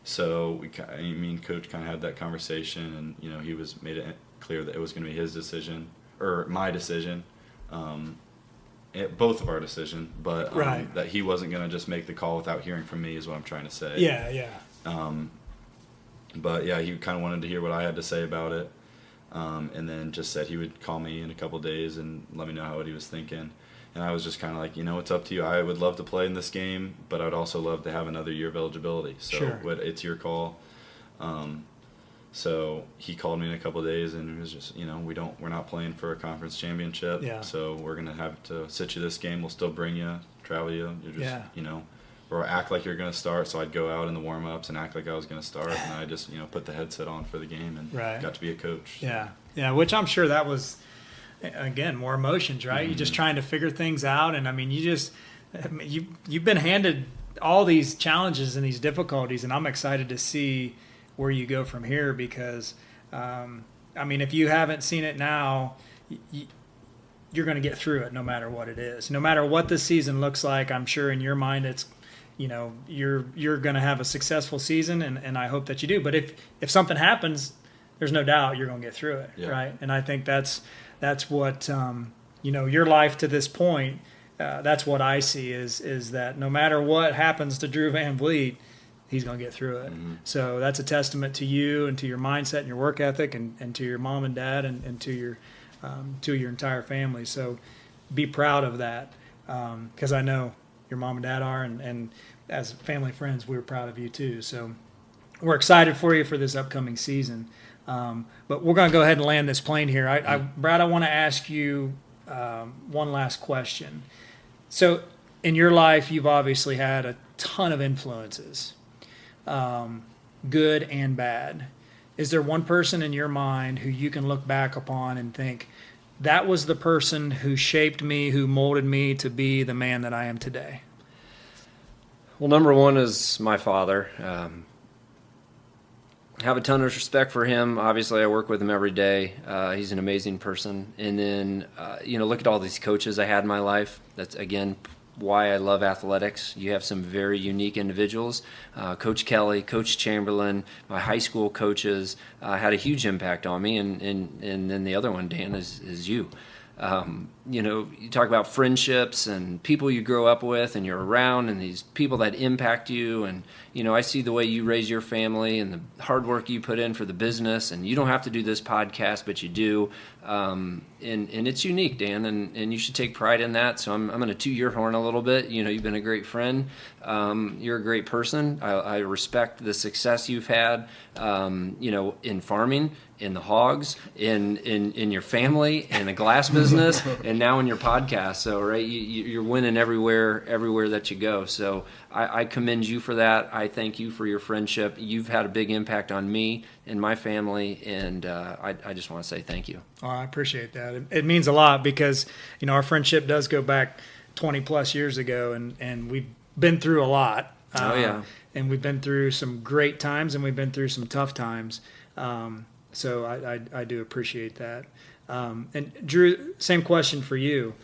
Speaker 7: So coach kind of had that conversation, and he made it clear that it was going to be his decision or my decision. Both of our decision, but that he wasn't going to just make the call without hearing from me is what I'm trying to say.
Speaker 4: Yeah.
Speaker 7: But yeah, he kind of wanted to hear what I had to say about it, and then just said he would call me in a couple days and let me know what he was thinking. And I was just kind of like, it's up to you. I would love to play in this game, but I'd also love to have another year of eligibility. So it's your call. So he called me in a couple of days, and it was just, we're not playing for a conference championship.
Speaker 4: Yeah.
Speaker 7: So we're going to have to sit you this game. We'll still bring you, travel you. You're just, or act like you're going to start. So I'd go out in the warm-ups and act like I was going to start. And I just, put the headset on for the game and got to be a coach.
Speaker 4: Yeah. Yeah. Which I'm sure that was, again, more emotions, right? You're just trying to figure things out. And I mean, you've been handed all these challenges and these difficulties, and I'm excited to see where you go from here, because if you haven't seen it now, you're going to get through it no matter what it is. No matter what the season looks like, I'm sure in your mind it's you're going to have a successful season, and I hope that you do. But if something happens, there's no doubt you're going to get through it, right? And I think that's what your life to this point, that's what I see is that no matter what happens to Drew VanVleet, he's going to get through it. Mm-hmm. So that's a testament to you and to your mindset and your work ethic, and to your mom and dad, and to your entire family. So be proud of that, because I know your mom and dad are, and as family friends, we're proud of you too. So we're excited for you for this upcoming season. But we're going to go ahead and land this plane here. Brad, I want to ask you one last question. So in your life, you've obviously had a ton of influences. Good and bad. Is there one person in your mind who you can look back upon and think, that was the person who shaped me, who molded me to be the man that I am today?
Speaker 5: Well, number one is my father. I have a ton of respect for him. Obviously, I work with him every day. He's an amazing person. And then, look at all these coaches I had in my life. That's, again, why I love athletics. You have some very unique individuals. Coach Kelly, Coach Chamberlain, my high school coaches had a huge impact on me, and then the other one, Dan, is you. You talk about friendships and people you grow up with and you're around, and these people that impact you, and I see the way you raise your family and the hard work you put in for the business, and you don't have to do this podcast, but you do. And it's unique, Dan, and you should take pride in that. So I'm going to toot your horn a little bit. You've been a great friend. You're a great person. I respect the success you've had, in farming, in the hogs, in your family, in the glass business, and now in your podcast. So, right, you're winning everywhere that you go. So I commend you for that. I thank you for your friendship. You've had a big impact on me and my family, and I just want to say thank you.
Speaker 4: Oh, I appreciate that. It means a lot because, our friendship does go back 20 plus years ago, and we've been through a lot.
Speaker 5: Oh, yeah.
Speaker 4: And we've been through some great times, and we've been through some tough times. So I do appreciate that. And Drew, same question for you.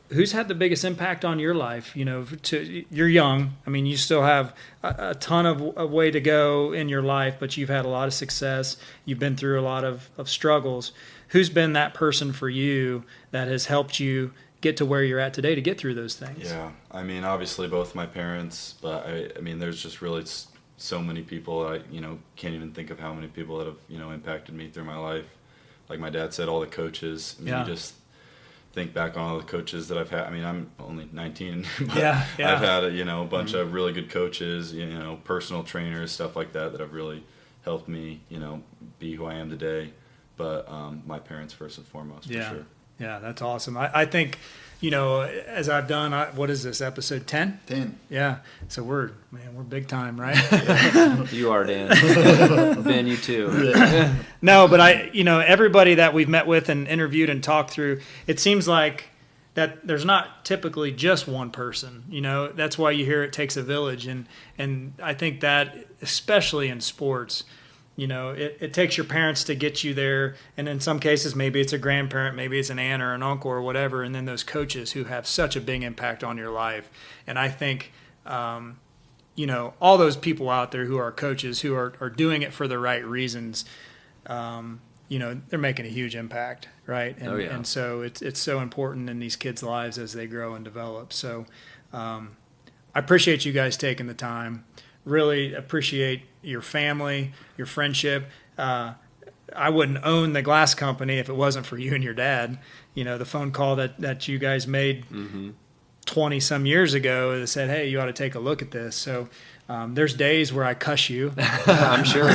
Speaker 4: Who's had the biggest impact on your life? You're young. I mean, you still have a ton of way to go in your life, but you've had a lot of success. You've been through a lot of struggles. Who's been that person for you that has helped you get to where you're at today to get through those things?
Speaker 7: Yeah, I mean, obviously both my parents, but I mean, there's just really so many people. I can't even think of how many people that have impacted me through my life. Like my dad said, all the coaches. I mean, you just think back on all the coaches that I've had. I mean, I'm only 19, but I've had a bunch of really good coaches, personal trainers, stuff like that have really helped me, be who I am today. But my parents first and foremost, for sure.
Speaker 4: Yeah, that's awesome. I think, as I've done, what is this, episode 10?
Speaker 6: 10.
Speaker 4: Yeah. So we're big time, right?
Speaker 5: You are, Dan. Ben, you too.
Speaker 4: No, but everybody that we've met with and interviewed and talked through, it seems like that there's not typically just one person. That's why you hear it takes a village. And I think that, especially in sports, it takes your parents to get you there. And in some cases, maybe it's a grandparent, maybe it's an aunt or an uncle or whatever. And then those coaches who have such a big impact on your life. And I think, all those people out there who are coaches who are doing it for the right reasons, they're making a huge impact, right? And, and so it's so important in these kids' lives as they grow and develop. So I appreciate you guys taking the time. Really appreciate your family, your friendship. I wouldn't own the glass company if it wasn't for you and your dad. The phone call that you guys made 20 some years ago that said, hey, you ought to take a look at this. So there's days where I cuss you.
Speaker 5: I'm sure.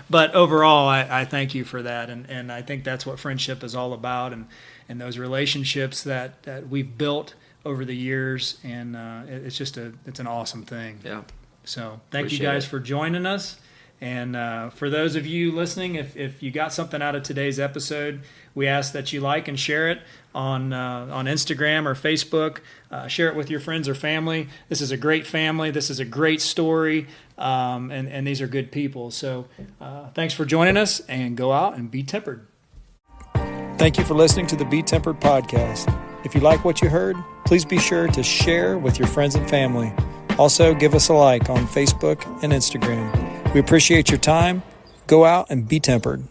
Speaker 4: But overall, I thank you for that. And I think that's what friendship is all about, and those relationships that we've built over the years, and it's an awesome thing.
Speaker 5: Yeah.
Speaker 4: So thank you guys for joining us. And for those of you listening, if you got something out of today's episode, we ask that you like and share it on Instagram or Facebook. Share it with your friends or family. This is a great family. This is a great story, and these are good people. So thanks for joining us, and go out and be tempered.
Speaker 3: Thank you for listening to the BeTempered podcast. If you like what you heard, please be sure to share with your friends and family. Also, give us a like on Facebook and Instagram. We appreciate your time. Go out and be tempered.